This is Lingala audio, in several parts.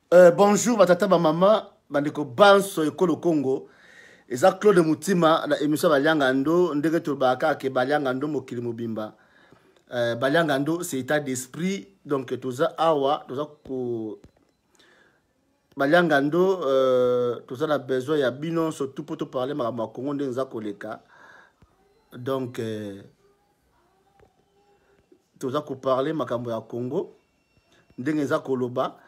Bonjour, batata ba mama, bandeko banso ekolo Congo. Eza Claude Mutima na émission Baliangando, ndenge to baka ke Baliangando mokili mobimba. Baliangando c'est état d'esprit, donc toza awa, toza ko Baliangando, toza na besoin ya bino surtout pour te parler ma Congo ndenge za koleka. Donc toza ko parler makambo ya Congo ndenge za koloba.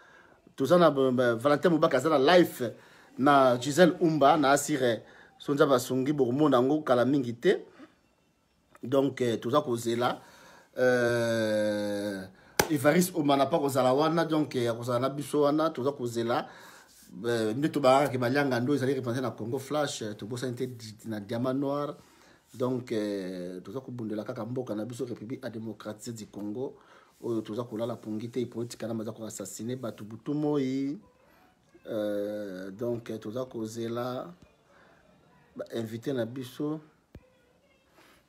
Toza na Valentin Mubaka za na live na Gisèle Umba na asire sonza basungi bomo nango kala mingi te. Donc toza kozela Ivaris Omana pa kozala wana, donc kozala na biso wana toza kozela nde to ba ke Balianga ndo ezali représenter na Congo Flash to bosa inte na diamant noir. Donc toza kobundela kaka mboka na biso République démocratique du Congo. Oyo toza kolala pongite politique na maza ko assassiner batu butu moi. Donc toza kozela ba invité na biso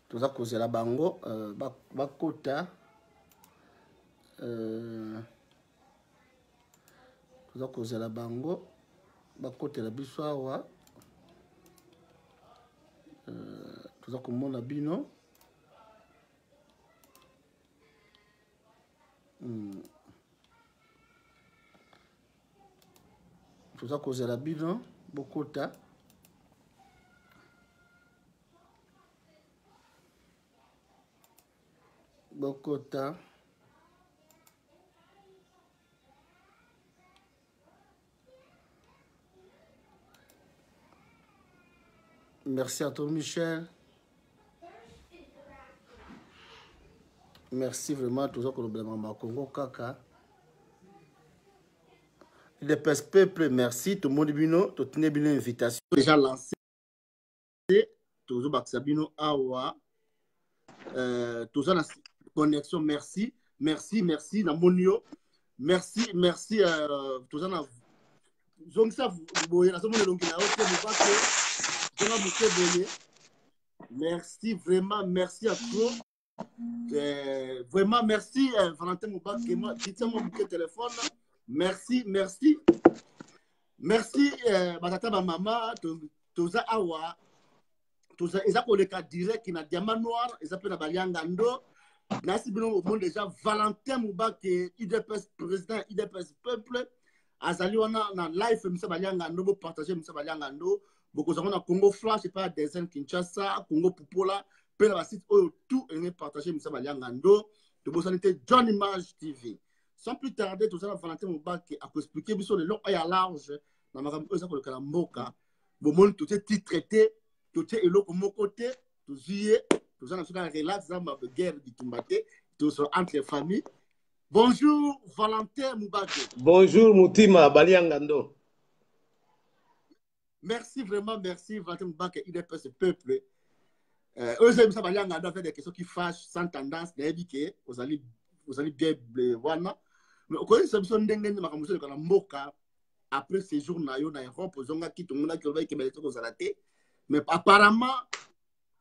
toza kozela bango bakota toza kozela bango bakotela biso awa toza komona bino toza kozela bino bokota bokota merci à toi Michel, merci vraiment toza kolobela mama Congo kaka le peuple, merci tout le monde bino to tine bino invitation déjà lancé tozo baksa bino awa toza na connexion, merci na monio, merci toza na zongisa boye na somo longi na ote mobake toza muke boye, merci vraiment, merci à toi vraiment merci Valentin Mubake moi dites-moi bouquet téléphone, merci batata ba mama toza awa toza eza koleka direct na diamant noir eza pe na Baliangando nasi bino au monde déjà Valentin Mubake UDPS président UDPS peuple azali wana na live misa Baliangando bo partager misa Baliangando boko za na Congo Flash pas des Kinshasa Congo Popola pe na site oyo tout et partager misa Baliangando de bo sanité John Image TV. Sans plus tarder toza na Valentin Mubake a expliquer biso le long et à large na makambo eza koleka na mboka bo monde tout est traité tout est eloko moko te toziye toza na soka relax za ma guerre bitumbate tous entre les familles. Bonjour Valentin Mubake. Bonjour Mutima Baliangando. Merci vraiment, merci Valentin Mubake UDPS peuple. Eux aiment ça Baliangando fait des questions qui fâchent sans tendance d'éviter vous allez bien voilà. Mais au côté ça besoin ndenge makambo de kana mboka après ces jours na yo na Europe zonga ki tout monde qui va que belle choses à mais apparemment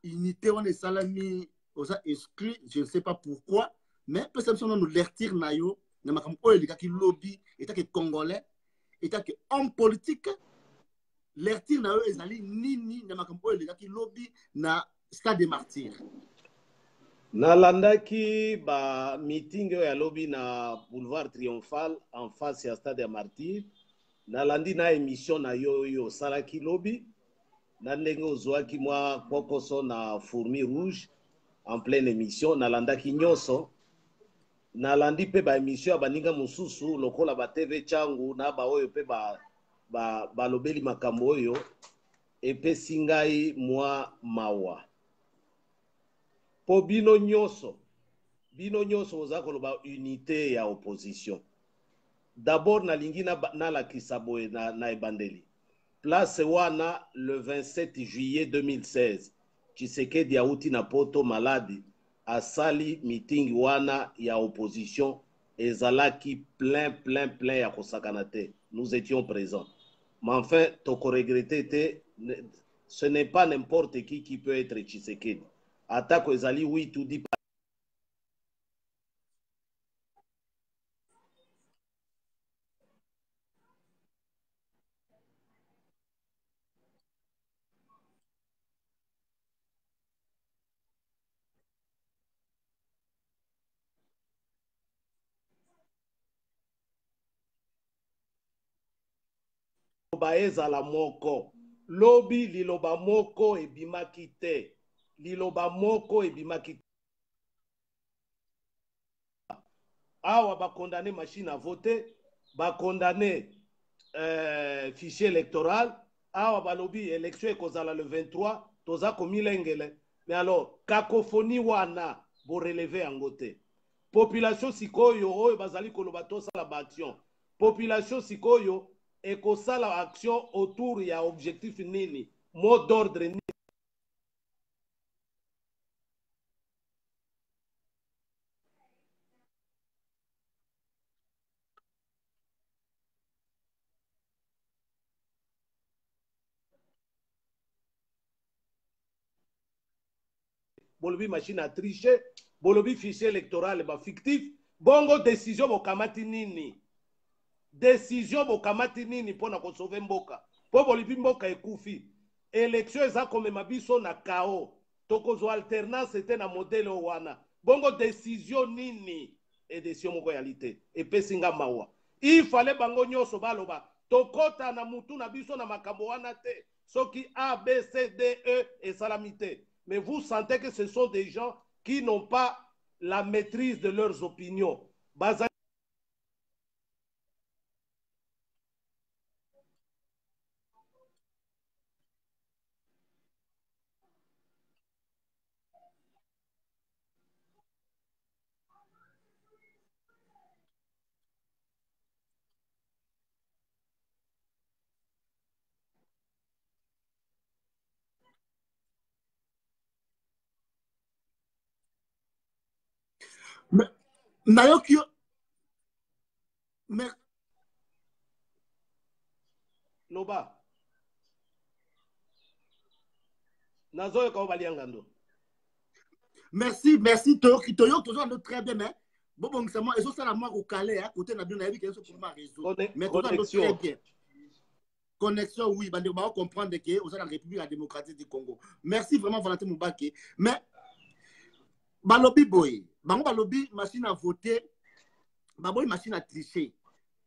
unité on est salami aux a exclu, je ne sais pas pourquoi, mais peut-être nous l'airtir na yo na makambo oyo likaki lobby état que congolais état que homme politique l'airtir na yo ezali nini na makambo oyo likaki lobby na stade des martyrs. Nalandaki ba meeting ya lobby na boulevard triomphal en face ya stade des martyrs. Nalandi na émission na yo salaki lobby na ndenge ozwaki mwa kokoso na fourmi rouge en pleine émission nalandaki nyoso nalandi pe ba émission ya baninga mususu lokola ba TV changu na ba oyo pe ba lobeli makambo oyo epesi ngai mwa mawa po bino nyonso oza koloba unité ya opposition. D'abord nalingi nalakisa boye na ebandeli place wana le 27 juillet 2016 Tshisekedi auti na poto maladi asali meeting wana ya opposition ezalaki plein ya kosakana te. Nous étions présents. Mais enfin toko regretter ce n'est pas n'importe qui peut être Tshisekedi. Atako ezali 8 ou 10 . liloba ezala moko. Lobi liloba moko ebimaki te. Liloba moko ebimaki te. Awa ba condamné machine à voter, ba condamné fichier électoral, awa ba lobby élection ekozala le 23, toza komilengele. Mais alors, cacophonie wana bo relever yango te. Population sikoyo oyo bazali koloba tosala ba action. Population sikoyo ekosala action autour ya objectif nini, mot d'ordre nini. Bolobi machine à tricher, bolobi fichier électoral ba fictif, bongo décision bokamati nini. Décision bokamati nini pona ko sauver mboka. Po bolibi mboka ekufi. Élection eza komema biso na kao. Tokozo alternance était na modèle wana. Bongo décision nini et décision moko réalité. Et pesinga mawa. Il fallait bango nyoso baloba. Tokota na mutu na biso na makambo wana te. Soki A, B, C, D, E et salamité. Mais vous sentez que ce sont des gens qui n'ont pas la maîtrise de leurs opinions. Baza Nayoki, mais Loba. Nazoyo ka baliangando. merci, merci. Toyoki, toujours très bien, mais bon, c'est moi, et ça, c'est la moi au Calais, côté na bien, na qui est sur ma réseau. Mais toujours très bien. Connexion, oui, on va comprendre que vous êtes la République démocratique du Congo. Merci vraiment, Valentin Moubake. Mais, balobi boy, balobi machine à voter, balobi machine à tricher.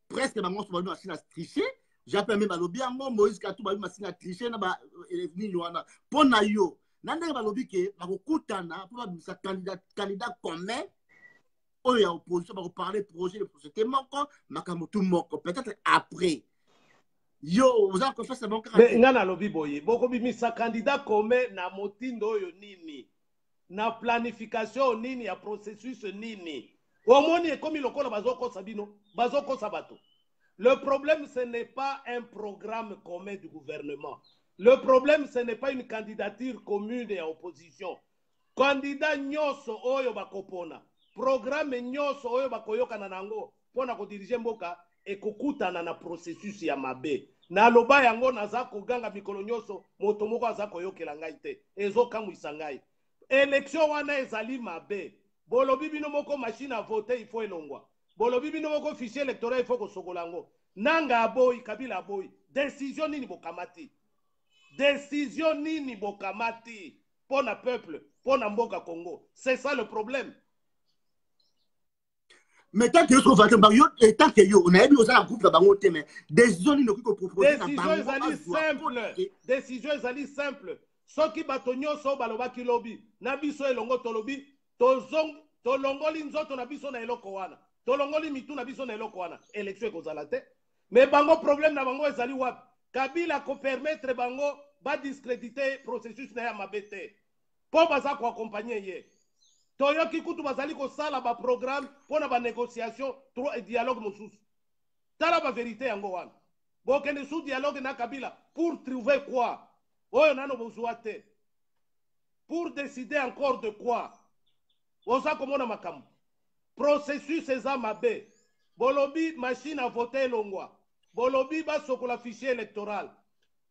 Presque bango sur machine à tricher. J'appelle même balobi ango Moïse Katou balobi machine à tricher na ba ni yoana. Pona yo, nande balobi ke bakutana pour sa candidat commun. Oh ya opposition ba parler projet de société moko makamutu moko peut-être après. Yo, vous avez fait ce bon caractère. Mais ngana lobi boye, boko bimisa candidat commun na motindo oyo nini. Na planification nini ya processus nini. Omoni comme lokola bazoko sabino, bazoko sabato. Le problème ce n'est pas un programme commun du gouvernement. Le problème ce n'est pas une candidature commune et opposition. Candidat nyoso oyo bakopona. Programme nyoso oyo bakoyoka nango pona ko diriger mboka et kokutana na processus ya mabe. Na loba yango naza koganga mikolo nyoso moto moko aza koyokela ngai te. Ezokamwisa ngai. Élection wana ezali mabe. Bolobi bino moko machine à voter il faut elongwa. Bolobi bino moko fichier électoral il faut kosokolango. Nanga aboyi Kabila aboyi. Décision nini bokamati. Décision nini bokamati pour le peuple, pour na mboka Congo. C'est ça le problème. Mais tant que vous faites tant que yo on a vu ça en groupe là mais décision ni ko proposer na bango. Décision ezali simple. Soki batonyo so balobaki lobi na biso elongo tolobi tolongoli nzoto na biso na eloko wana. Tolongoli mitu na biso na eloko wana. Élection ekozala te. Mais bango problème na bango ezali wapi? Kabila ko permettre bango ba discréditer processus na ya mabete. Po baza ko accompagner ye. Toyoki kutu bazali ko sala ba programme pona ba négociation et dialogue mosusu. Tala ba vérité yango wana. Bokende sous dialogue na Kabila pour trouver quoi? Oyo nano bozwa te. Pour décider encore de quoi? Oza komona makambo. Processus eza mabe. Bolobi machine à voter longwa. Bolobi ba sokola fichier électoral.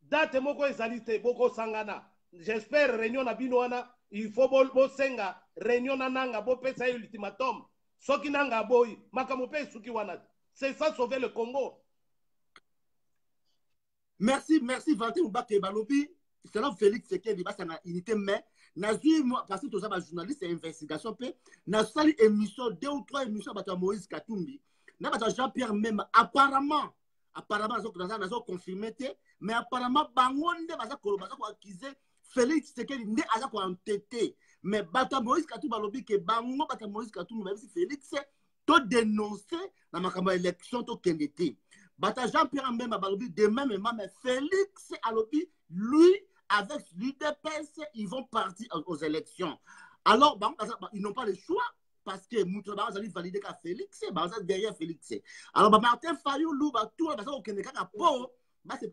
Date moko ezalite boko sangana. J'espère réunion na bino wana il faut bo senga réunion na nanga bo pesa ultimatum. Soki nanga boy makambo pe suki wana. C'est ça sauver le Congo. Merci Valentin Moubake balobi. C'est là Félix Sekedi basa na unité mais nazui moi parce que tous les journalistes et investigation pe na sali émission 2 ou 3 émissions bata Moïse Katumbi na bata Jean-Pierre même apparemment apparemment nazo confirmé mais apparemment bango nde baza ko accuser Félix Tshisekedi nde aza ko entêté mais bata Moïse Katumbi balobi que bango bata Moïse Katumbi ba Félix to dénoncer na makambo élection to kendete bata Jean-Pierre Mbemba balobi de même mais Félix alobi lui avec l'UDPS ils vont partir aux élections alors bango ils n'ont pas le choix parce que Moutoba a validé qu'à Félix, derrière Félix. Alors, Martin Fayulu, tout le monde qui est pour, c'est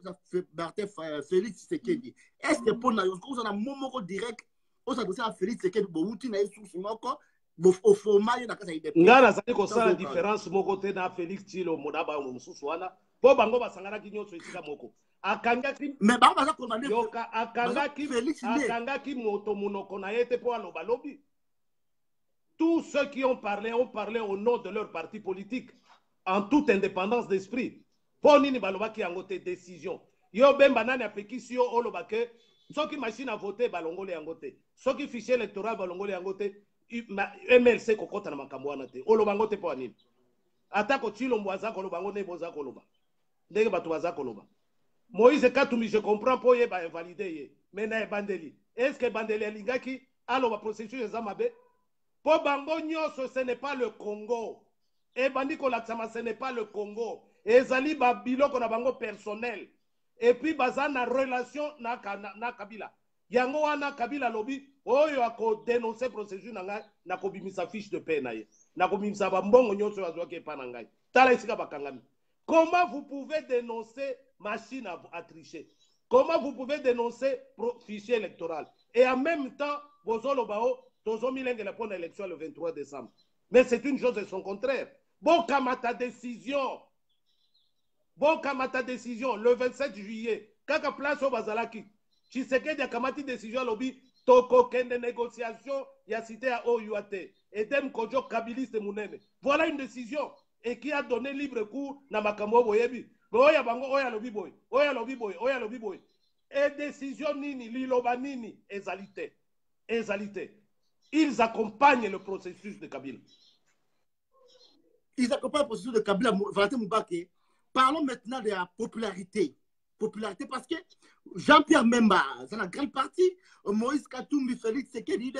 Martin Félix Tshisekedi. Est-ce que pour nous, on a un moment direct, on a dit à Félix Tshisekedi, bon, tu n'as pas eu encore, au format, il y a des ngana zali ko sala différence moko te na Félix Tshilo monaba o mususu wana po bango basangana ki nyonso esika moko akangaki mais bango baza ko demander yoka akangaki moto monoko na yete po aloba lobi. Tous ceux qui ont parlé au nom de leur parti politique, en toute indépendance d'esprit. Pour nini balobaki yango te décision. Yo bemba nani apekisi yo olobake, soki machine à voter balongole yango te. Soki fichier électoral balongole yango te, MLC kokota na makambo wana te. Olobango te po nini. Atako Tshilo mwaza kolobango ne boza koloba. Ndenge batu baza koloba. Moïse Katumbi je comprends po ye ba invalider ye. Mais na bandeli. Est-ce que bandeli alingaki aloba processus ezamabe? Pour Bango Nyonso, ce n'est pas le Congo. Et Bandiko Laksama, ce n'est pas le Congo. Et Zali Babilo, qu'on a Bango personnel. Et puis, Bazana relation na Kabila. Yango wana Kabila lobby, oyo ako dénoncer processus na ko bimisa fiche de paie na ye. Na ko bimisa bambongo Nyonso azwa ke panangai. Tala isika bakangami. Comment vous pouvez dénoncer machine à tricher? Comment vous pouvez dénoncer fichier électoral? Et en même temps, vos olobao pour l'élection le 23 décembre. Mais c'est une chose de son contraire. Bon, comme ta décision, le 27 juillet, quand place au Bazalaki, Tshisekedi a kamati décision lobby, toko kende négociation, il a cité à OUAT, et dem kojo kabiliste munene. Voilà une décision, et qui a donné libre cours na makambo boyebi. Oya bango, oya lobby boy, oya lobby boy, oya lobby boy. Et décision nini, liloba nini, ezalité. Ils accompagnent le processus de Kabila. Ils accompagnent le processus de Kabila. Parlons maintenant de la popularité. Popularité parce que Jean-Pierre Mbemba, c'est la grande partie, Moïse Katumbi, Félix Tshisekedi,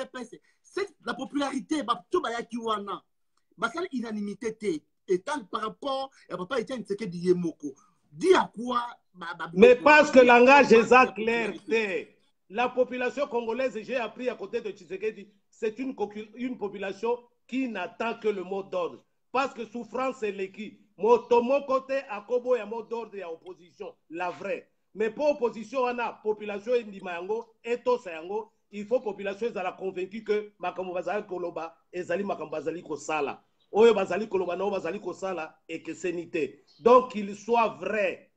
c'est la popularité, tout c'est l'unanimité. Étant par rapport à Papa Etienne Tshisekedi Yemoko. Dis à quoi mais parce que le langage est clair. La population congolaise, j'ai appris à côté de Tshisekedi, c'est une population qui n'attend que le mot d'ordre. Parce que souffrance, c'est l'équipe. Mon côté, à Kobo, il y a mot d'ordre et à opposition, la vraie. Mais pour opposition, on a population indimango, etosayango, il faut population, ils ont convaincu que Makambo Bazali Koloba, et Zali Makambo Bazali Kosala. Oyo Bazali Koloba, no Bazali Kosala, et que c'est nité. Donc, qu'il soit vrai.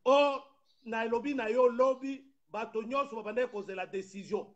Oh, Nairobi, Nayo, lobby, bato nyonso babande cause la décision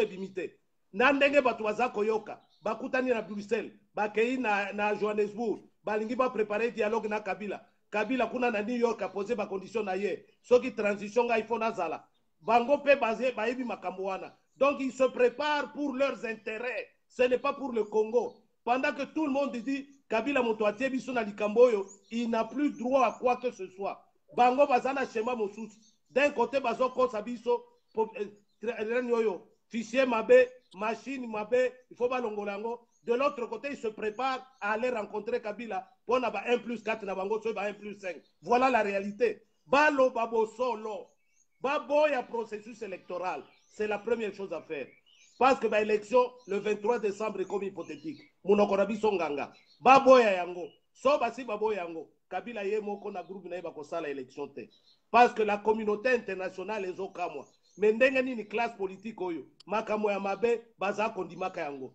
ebimité. Nandenge bato baza koyoka, bakutani na Bruxelles, bakei na Johannesburg, balingi ba préparer dialogue na Kabila. Kabila kuna na New York a posé ba condition na ye. Soki transition ga ifo nazala. Bango pe basé ba yebi makambo wana. Donc ils se préparent pour leurs intérêts. Ce n'est pas pour le Congo. Pendant que tout le monde dit Kabila moto atie biso na likambo yo, il n'a plus droit à quoi que ce soit. Bango bazana schéma mosusu. D'un côté, bazo kosa biso fichier mabe, machine mabe, il faut balongolango. De l'autre côté, ils se préparent à aller rencontrer Kabila pour na ba 1+4 na bango so ba 1+5. Voilà la réalité. Balo babo solo. Babo ya processus électoral, c'est la première chose à faire. Parce que l'élection le 23 décembre est comme hypothétique. Monokorabi songanga. Babo ya yango. So basi babo yango. Kabila ye moko na groupe na yeba kosala élection te. Parce que la communauté internationale est au kamwa. Mais ndenge nini classe politique oyo. Makambo ya mabe baza kondimaka yango.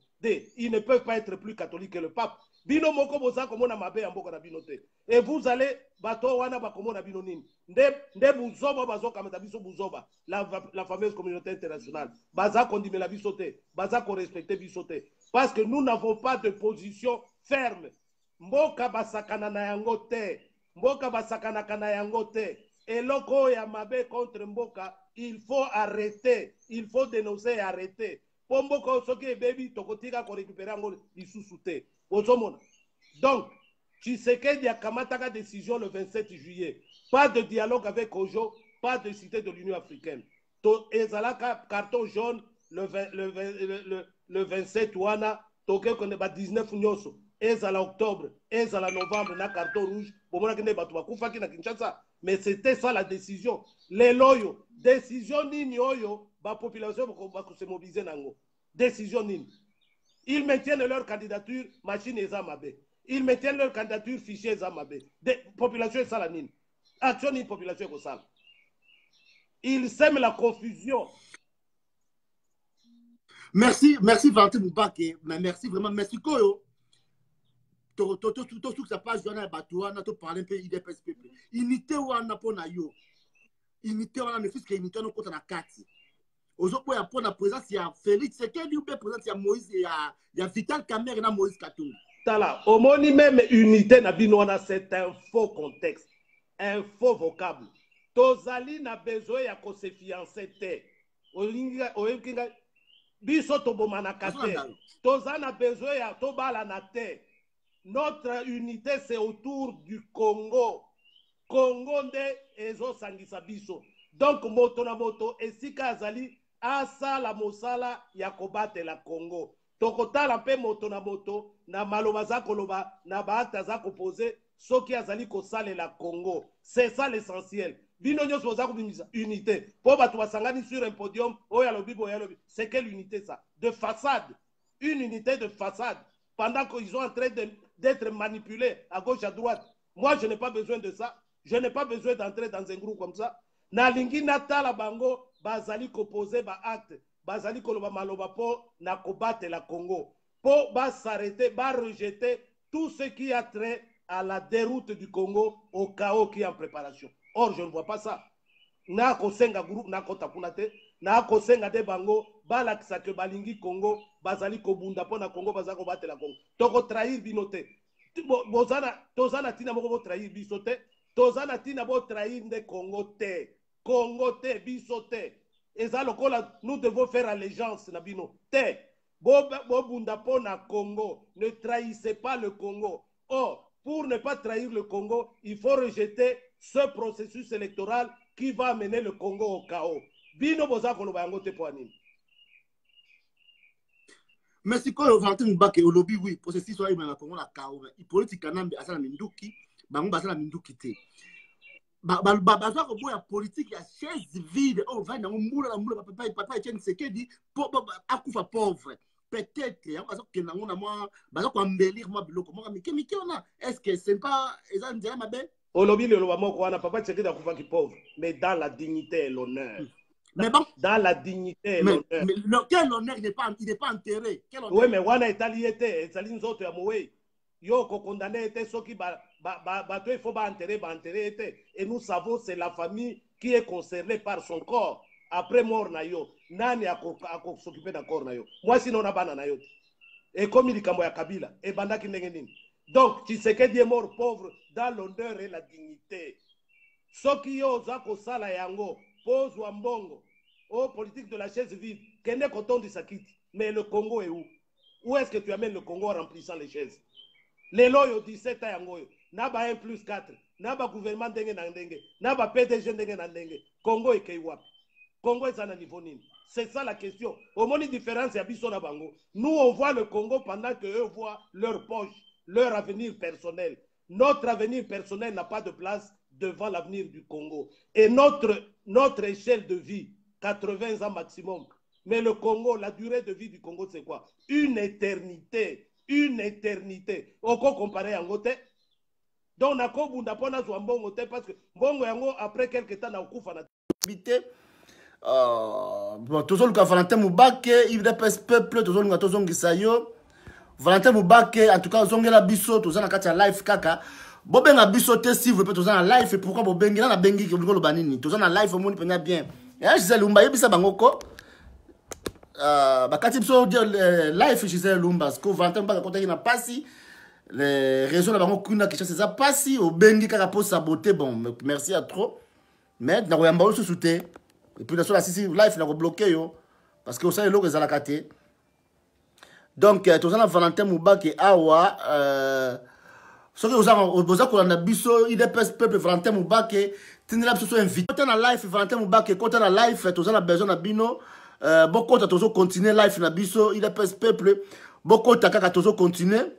Ils ne peuvent pas être plus catholiques que le pape. Bino moko boza komona mabe ya mboka na bino te. Et vous allez bato wana bakomona bino nini. Nde buzoba bazo kamata biso buzoba. La fameuse communauté internationale. Baza kondimela biso te. Baza ko respecter biso te. Parce que nous n'avons pas de position ferme. Mboka basakana na yango te. Mboka basakana kana yango te. Et loko ya mabe contre Mboka, il faut arrêter. Il faut dénoncer et arrêter. Pour Mboka soki baby tokotika ko récupérer ngo lisusu te. Donc, Tshisekedi a kamataka décision le 27 juillet. Pas de dialogue avec Ojo, pas de cité de l'Union africaine. Ezalaka carton jaune le 27 wana, toke kone ba 19 nyoso. Ezala octobre, ezala novembre, na carton rouge. Bomona kene batu bakufaki na Kinshasa. Mais c'était ça la décision. Les loyaux, décision nini oyo, ba population ba se mobiliser nango. Décision nini. Ils maintiennent leur candidature, machine ezamabe. Ils maintiennent leur candidature, fichier ezamabe. Population salanine. Action ni population kosala. Ils sèment la confusion. Merci, merci Valentin Moubake. Merci vraiment, merci Koyo. Tout ça passe, Joana Batouana, tu parles un peu IDPS peuple. Unité ou en apona yo. Unité ou en ne fût-ce que unité ou en kati. Aujourd'hui, il y a présence, il y a Félix, c'est quel lieu présence, il y a Moïse, il y a Vital Kamer et Moïse Katumbi. Tala, au moni même unité na binona, c'est un faux contexte, un faux vocable. Tozali na besoin ya ko se fiancer te. Olinga biso tobomana kate. Tozali na besoin ya tobala na te. Notre unité c'est autour du Congo. Congo nde ezo sangisa biso. Donc moto na moto esika azali asala mosala ya kobatela Congo. Tokotala mpe moto na maloba za koloba na baakta za kopose soki azali kosalela Congo. C'est ça l'essentiel. Bino nyos boza kubimisa unité. Po batu basangani sur un podium, oya lobi boya lobi. C'est quelle unité ça? De façade. Une unité de façade. Pendant qu'ils sont en train d'être manipulés à gauche à droite. Moi je n'ai pas besoin de ça. Je n'ai pas besoin d'entrer dans un groupe comme ça. Na lingi natala bango bazali koposer ba acte. Bazali koloba maloba po na kobate la Congo. Po ba s'arrêter, ba rejeter tout ce qui a trait à la déroute du Congo au chaos qui est en préparation. Or, je ne vois pas ça. Na kosenga groupe na kotakunate, na kosenga de bango, balakisa ke balingi Congo, bazali kobunda po na Congo bazali kobate la Congo. Toko trahir binote. Tozana tina moko bo trahir bisote, tozana tina bo trahir de Congo te. Congo te bisote. Nous devons faire allégeance Nabino. Te. Bobunda po na Congo. Ne trahissez pas le Congo. Or, pour ne pas trahir le Congo, il faut rejeter ce processus électoral qui va amener le Congo au chaos. Bino boza koloba yango te po anini. Merci Koyo Valentin Moubake olobi oui processus wa na Congo la chaos. Il politique kanambe asala minduki, bango basala minduki te. Bazwa ko boya politique ya chaise vide on va na mbula papa Etienne Sekedi akufa pauvre. Peut-être ya bazo kena ngona moi bazo ko embellir moi biloko moi miki ona est-ce que c'est pas eza nzela mabe olobi le loba moko wana papa Sekedi akufa ki pauvre mais dans la dignité et l'honneur. Mais bon, dans la dignité et l'honneur. Mais quel honneur il n'est pas enterré. Oui, mais wana etali ete ezali nzoto ya mowe. Yo ko condamné ete soki il faut ba enterrer ete. Et nous savons c'est la famille qui est concernée par son corps après mort na yo. Nani ako s'occuper d'un corps na yo. Moi sinon na bana na yo. Et comme il kambo ya Kabila et bandaki ndenge nini. Donc Tshisekedi est mort pauvre dans l'honneur et la dignité. Soki yo za ko sala yango pose wa mbongo. Oh, politique de la chaise vide. Kende koton du sakiti. Mais le Congo est où? Où est-ce que tu amènes le Congo en remplissant les chaises? Les loyaux 17 ans, Naba 1+4, Naba gouvernement ndenge na ndenge, Naba PDG ndenge na ndenge. Congo est Keiwap. Congo est à niveau nini? C'est ça la question. Au moins, une différence, il y a Bisso na Bango. Nous, on voit le Congo pendant qu'eux voient leur poche, leur avenir personnel. Notre avenir personnel n'a pas de place devant l'avenir du Congo. Et notre échelle de vie, 80 ans maximum. Mais le Congo, la durée de vie du Congo, c'est quoi? Une éternité. Une éternité. On peut comparer en côté. Donc, on a un bon parce que bon, après quelques temps, on a bon, toujours le Valentin Moubake, il dépêche peuple, toujours le Tozong Gisayo. Valentin Moubake, en tout cas, on a la biso, tous en a live kaka. Boben a biso te si vous tous en live, et pourquoi Boben a bengi qui vous le banini, tous en live, au monde peut bien. Et là, je disais, Lumba, yebisa bangoko. Bakati biso dire live, je disais, Lumba, parce que Valentin Moubake, quand il n'a pas si, les réseaux là-bas, kuna qui chasse ça pas si, au bengi kaka pour saboter, bon, merci à trop. Mais, n'a rien pas sous te. Et puis, sur la live, il a bloqué, yo. Parce que vous savez, l'eau, ils ont la carte. Donc, tous en Valentin Moubake, awa, Ce que vous avez biso, IDPS peuple Valentin Moubake, Tindela biso invité. Quand on a live Valentin Moubake, quand on a live, tous on a besoin de bino. Beaucoup de toujours continuer live na biso, IDPS peuple. Beaucoup de kaka toujours continuer.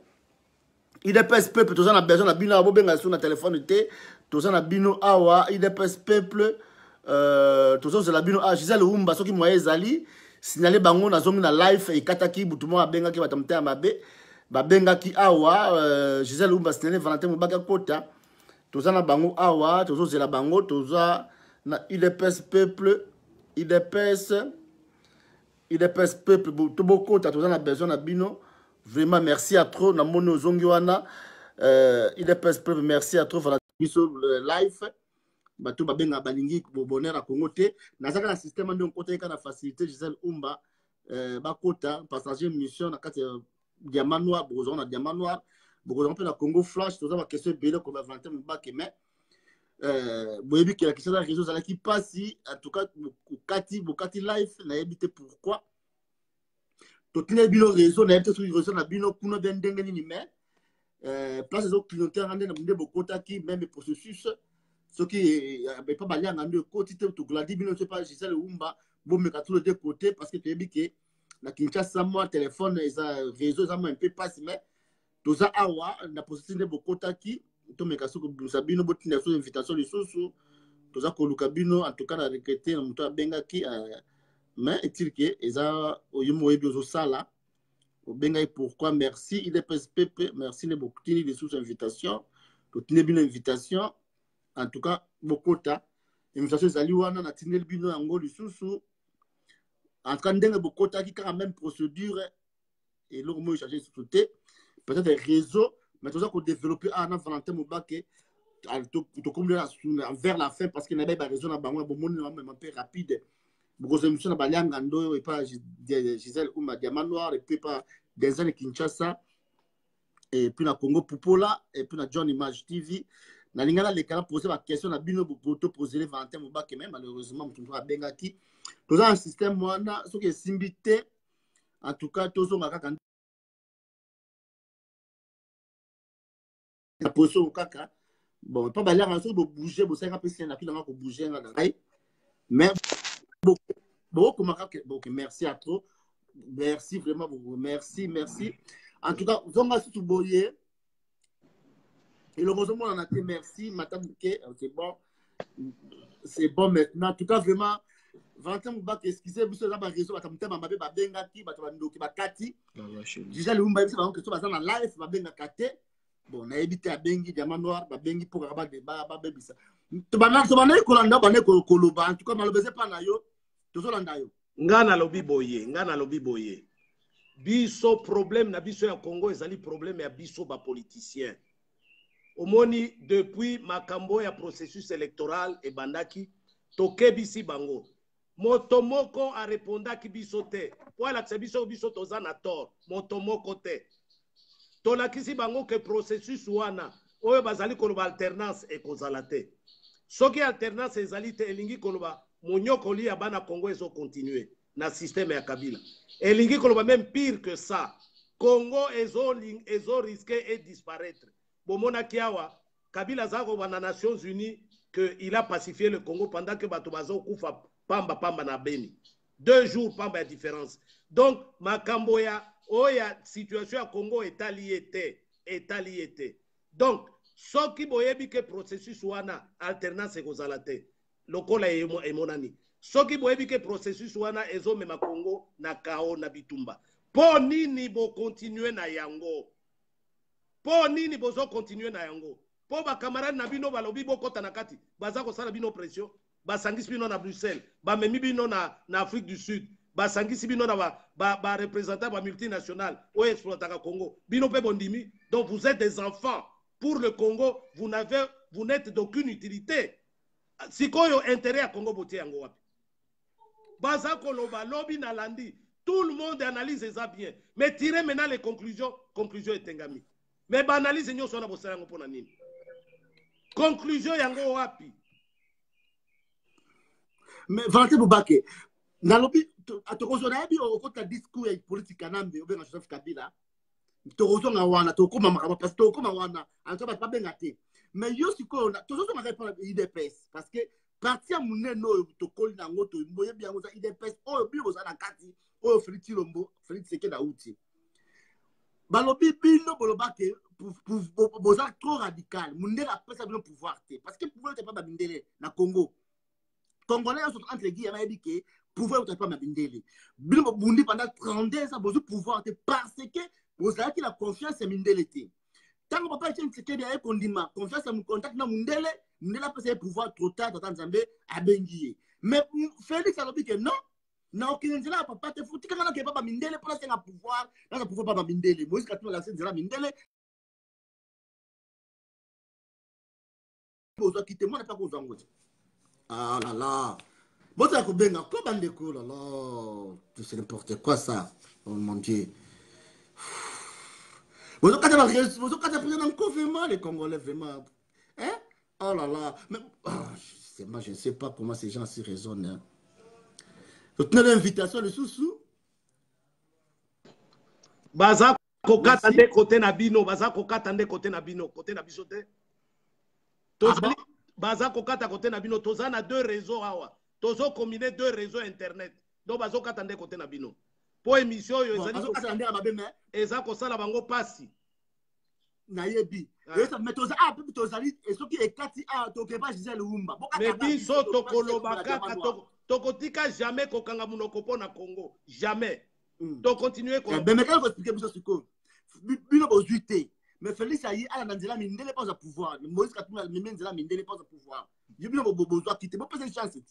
IDPS peuple, tous on a besoin de bino. Bobenga sur na téléphone té, tous on a bino awa IDPS peuple. Tous on a bino a Gisèle Oumba, ceux qui m'ont ezali. Signaler bango na zomi na live et kataki butumo abenga ki batamte amabe. Babenga ki awa Gisèle Oumba signaler Valentin Moubake kota. Tous on a bango awa, tous on a bango, tous on na IDPS peuple, IDPS peuple, tout beaucoup, tous on a besoin de bino. Vraiment merci à trop, na mono zongiwana. IDPS peuple, merci à trop Valentin live. Bato babenga balingi bonheur à Congo te nazaka na système ndo côté kana facilité Gisèle Oumba bakota passager mission na kati diamant noir bozon na diamant noir bozon pe na Congo flash toza ba question belé comme Valentin Moubake mais boyebi que la question des réseaux qui passe en tout cas bokati live na yebité pourquoi totine bino réseau na yebité sur réseau na bino kuna ben ndenge ni mais place des clientèles rendre na binde bokota qui même processus ce qui n'est pas balé en deux côtés, tout gladi, ne sais pas, Gisèle Oumba, bon, mais tous les deux côtés, parce que tu es que la Kinshasa, moi, téléphone, les réseaux, ça m'a un peu passé, mais tout ça, awa, la possibilité de beaucoup qui, tout mes cas, que Sabino, beaucoup de invitation, les sous, tout ça, que Lucabino, en tout cas, a recruté, on a benga qui, mais est-il que, et ça, au Yomo et Biozo Sala, au benga, pourquoi, merci, il est PSPP, merci, les beaucoup de sous invitation, tout n'est bien invitation. En tout cas, Bokota, invitation Zaliwana, na tinel bino yango lisusu. En tout cas, ndenge Bokota qui a la même procédure et l'autre mot chargé de sauter. Peut-être des réseaux, mais tout ça qu'on développe à Valentin Moubake, vers la fin parce qu'il n'y a pas de réseau dans le monde un peu rapide. Beaucoup d'émissions dans Baliangando et pas Gisèle Oumba Diamant Noir et puis pas des années Kinshasa et puis na Congo Poupola et puis na John Image TV. Na lingala les cas poser la question na bino boto poser les Valentin Moubake mais malheureusement mutu a bengaki tous un système wana ce qui est simbité en tout cas tous on kaka la position kaka bon pas baler en so bouger bo ça ka pesi na pila ko bouger na mais beaucoup ok merci à trop merci vraiment beaucoup merci en tout cas zonga tout boyer. Et heureusement, on a dit merci, madame Bouquet, c'est bon maintenant. En tout cas, vraiment, Valentin Moubake, excusez-vous, vous avez raison, vous avez Bengaki, Bakati. Déjà, le Moubake, c'est que ça va live, Babenga Kate. Bon, on a évité à Bengi, Diamant Noir, Bengi pour avoir des babes. Tu vas Kolanda, Koloba, en tout cas, malheureusement, pas Nayo, tout ça, Landayo. Ngana lobi boye. Biso problème na biso ya Congo, ezali problème ya biso ba politicien. Omoni depuis makambo ya processus électoral et bandaki tokebisi bango motomoko a répondaki biso te po la biso toza na tort motomoko te tolakisi bango que processus wana oyo bazali koloba alternance e kozala te soki alternance ezali te elingi koloba monyokoli ya bana Congo ezo continuer na système ya Kabila elingi koloba même pire que ça Congo ezo risquer et disparaître. Bomona Kiawa, Kabila Zago na Nations Unies qu'il a pacifié le Congo pendant que Batobazo Koufa Pamba na Beni. 2 jours Pamba a différence. Donc, Makamboya, Oya, situation à Congo est alliée. Donc, ce qui boyebi que processus wana alternance kozalate, lokola e monani. Ce qui boyebi que processus wana ezo mema Congo na kao na bitumba. Po nini bo continuer na yango? Po nini bozo continuer na yango? Po ba camarade na bino balobi bokota na kati, baza ko sala bino pression, ba sangisi bino na Bruxelles, ba memi bino na Afrique du Sud, ba sangisi bino na ba représentant ba multinational o exploitaka Congo. Bino pe bondimi. Donc vous êtes des enfants. Pour le Congo, vous n'êtes d'aucune utilité. Sikoyo intérêt à Congo boté yango wapi. Baza ko lobi na landi. Tout le monde analyse ça bien. Mais tirez maintenant les conclusions est engami. Mais banalise nyo sona bosalango pona nini. Conclusion yango wapi. Mais Valentin Moubake, nalobi atokosona yabi okota discours ya politique kanambe obenga Joseph Kabila. tozonga wana tokoma makambo parce que tokoma wana antoba pas benga te mais yo siko tozonga makambo IDPS parce que parti ya munene oyo tokoli nango to mboye bien ngo za IDPS oyo bino za na kati oyo Félix Tshilombo Félix Tshisekedi uti balobi bino boloba ke boza trop radical munene apesa bino pouvoir te parce que pouvoir te pas babindele na Congo Congolais sont entre guillemets a dit que pouvoir te pas babindele bino bundi pendant 32 ans bozo pouvoir te parce que vous avez la confiance en Mindele. Tant que papa Tshisekedi a condiment confiance en contact na Mindele, Mindele a passé pouvoir trop tard dans Zambé à Benguié. Mais Félix a dit que non, non, qu'il n'y a pas de foutu quand on a pas Mindele pour l'instant pouvoir, dans le pouvoir pas Mindele. Moïse quand on a lancé Mindele, vous avez quitté moi pas vous en ah là là. Bon ça benga ko bande ko là là, c'est n'importe quoi ça. Oh mon Dieu. Vous avez président vraiment les Congolais vraiment. Hein? Oh là là. Mais moi, je ne sais pas comment ces gens s'y raisonnent. Hein. Vous tenez l'invitation de sous-sous. Baza kokata nde côté Nabino, baza kokata nde côté Nabino, côté Nabisote. Tozali baza kokata côté Nabino, tozana deux réseaux awa. Tozo combiner deux réseaux internet. Donc bazo kokata nde côté Nabino. Po émission yo eza kosala bango pasi na yebi mais toza tozali esoki ekati tokeba Gisèle Lumba mais biso tokoloba kaka tokotika jamais kokanga munoko pona Congo jamais to continuer ko mais quand vous expliquer biso siko bino bozuité mais Félix ayi ala nanzela mindele pas au pouvoir Moïse Katumbi mindele mindele pas au pouvoir bino bozwa quitter bo pesa chance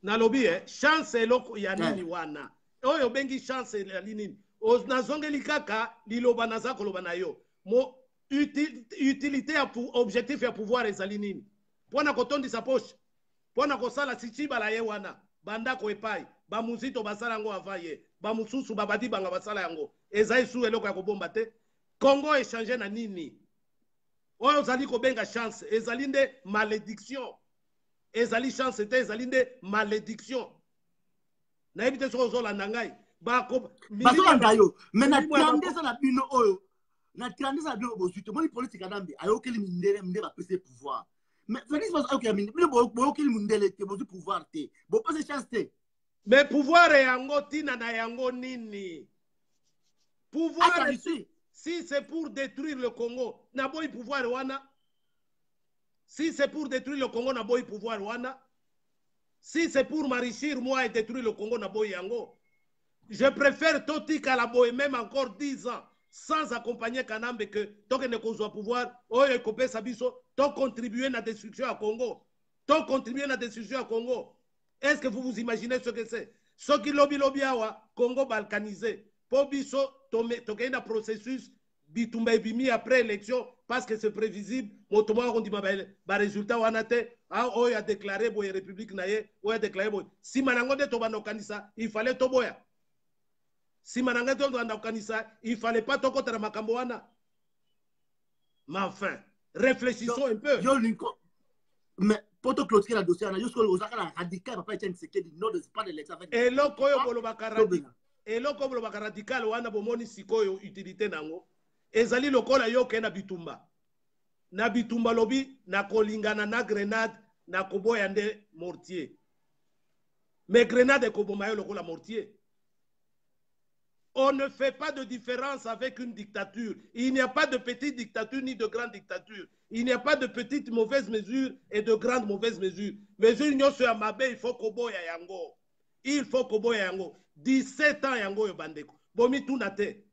na lobby chance eloko ya nini wana oyo bengi chance ya nini nazongeli kaka liloba naza koloba na yo mo utilité ya objectif ya pouvoir ezali nini pona kotondisa poche pona kosala sichiba la ye wana bandako epai bamuzito basala yango avaye bamususu babadi banga basala yango ezali su eloko ya kobomba te Congo échanger na nini oyo ozali kobenga chance ezali nde malédiction ezali chance te ezali nde malédiction na ebite soko zolanda ngai bazolanda yo mais na tiandeza na bino oyo na tiandeza na bino bozuite moni politique adambe ayokeli mindele minde bapese pouvoir mais Félix bazo ayokeli mindele bino boyokeli mindele te bozu pouvoir te bopese chance te mais pouvoir yango tina na yango nini pouvoir si c'est pour détruire le Congo na boy pouvoir wana si c'est pour détruire le Congo na boy pouvoir wana si c'est pour m'enrichir moi et détruire le Congo na boy yango. Je préfère Totika la boy même encore 10 ans sans accompagner Kanambe que tant que ne soit pouvoir, oyo ekopé sabiso, tant contribuer à la destruction à Congo. Tant contribuer à la destruction à Congo. Est-ce que vous vous imaginez ce que c'est? Ce qui lobby awa Congo balkanisé. Po biso toke na processus bitumba bimi après élection parce que c'est prévisible. Motomo on dit ba résultat wana te. Oyo a déclaré boy république naye, oyo a déclaré boy. Si manango de toba no kanisa, il fallait toboya. Si manangato ndo kanisa, il fallait pas tokota makambo wana. Mais enfin, réfléchissons un peu. Yo linko. Mais pour te clôturer la dossier, yo solo ozaka radical papa Tshisekedi non de pas de l'élection avec. Et loko yo bolobaka radical. Et loko bolobaka radical wana bomoni sikoyo utilité nango. Ezali lokola yo ke na bitumba. Na bitumba lobi na kolingana na grenade na koboya nde mortier. Mais grenade koboma yo lokola mortier. On ne fait pas de différence avec une dictature. Il n'y a pas de petite dictature ni de grande dictature. Il n'y a pas de petites mauvaises mesures et de grandes mauvaises mesures. Mesure nyoso ya mabe, il faut koboya yango. Il faut koboya yango. 17 ans yango yo bandeko. Bomi tunate.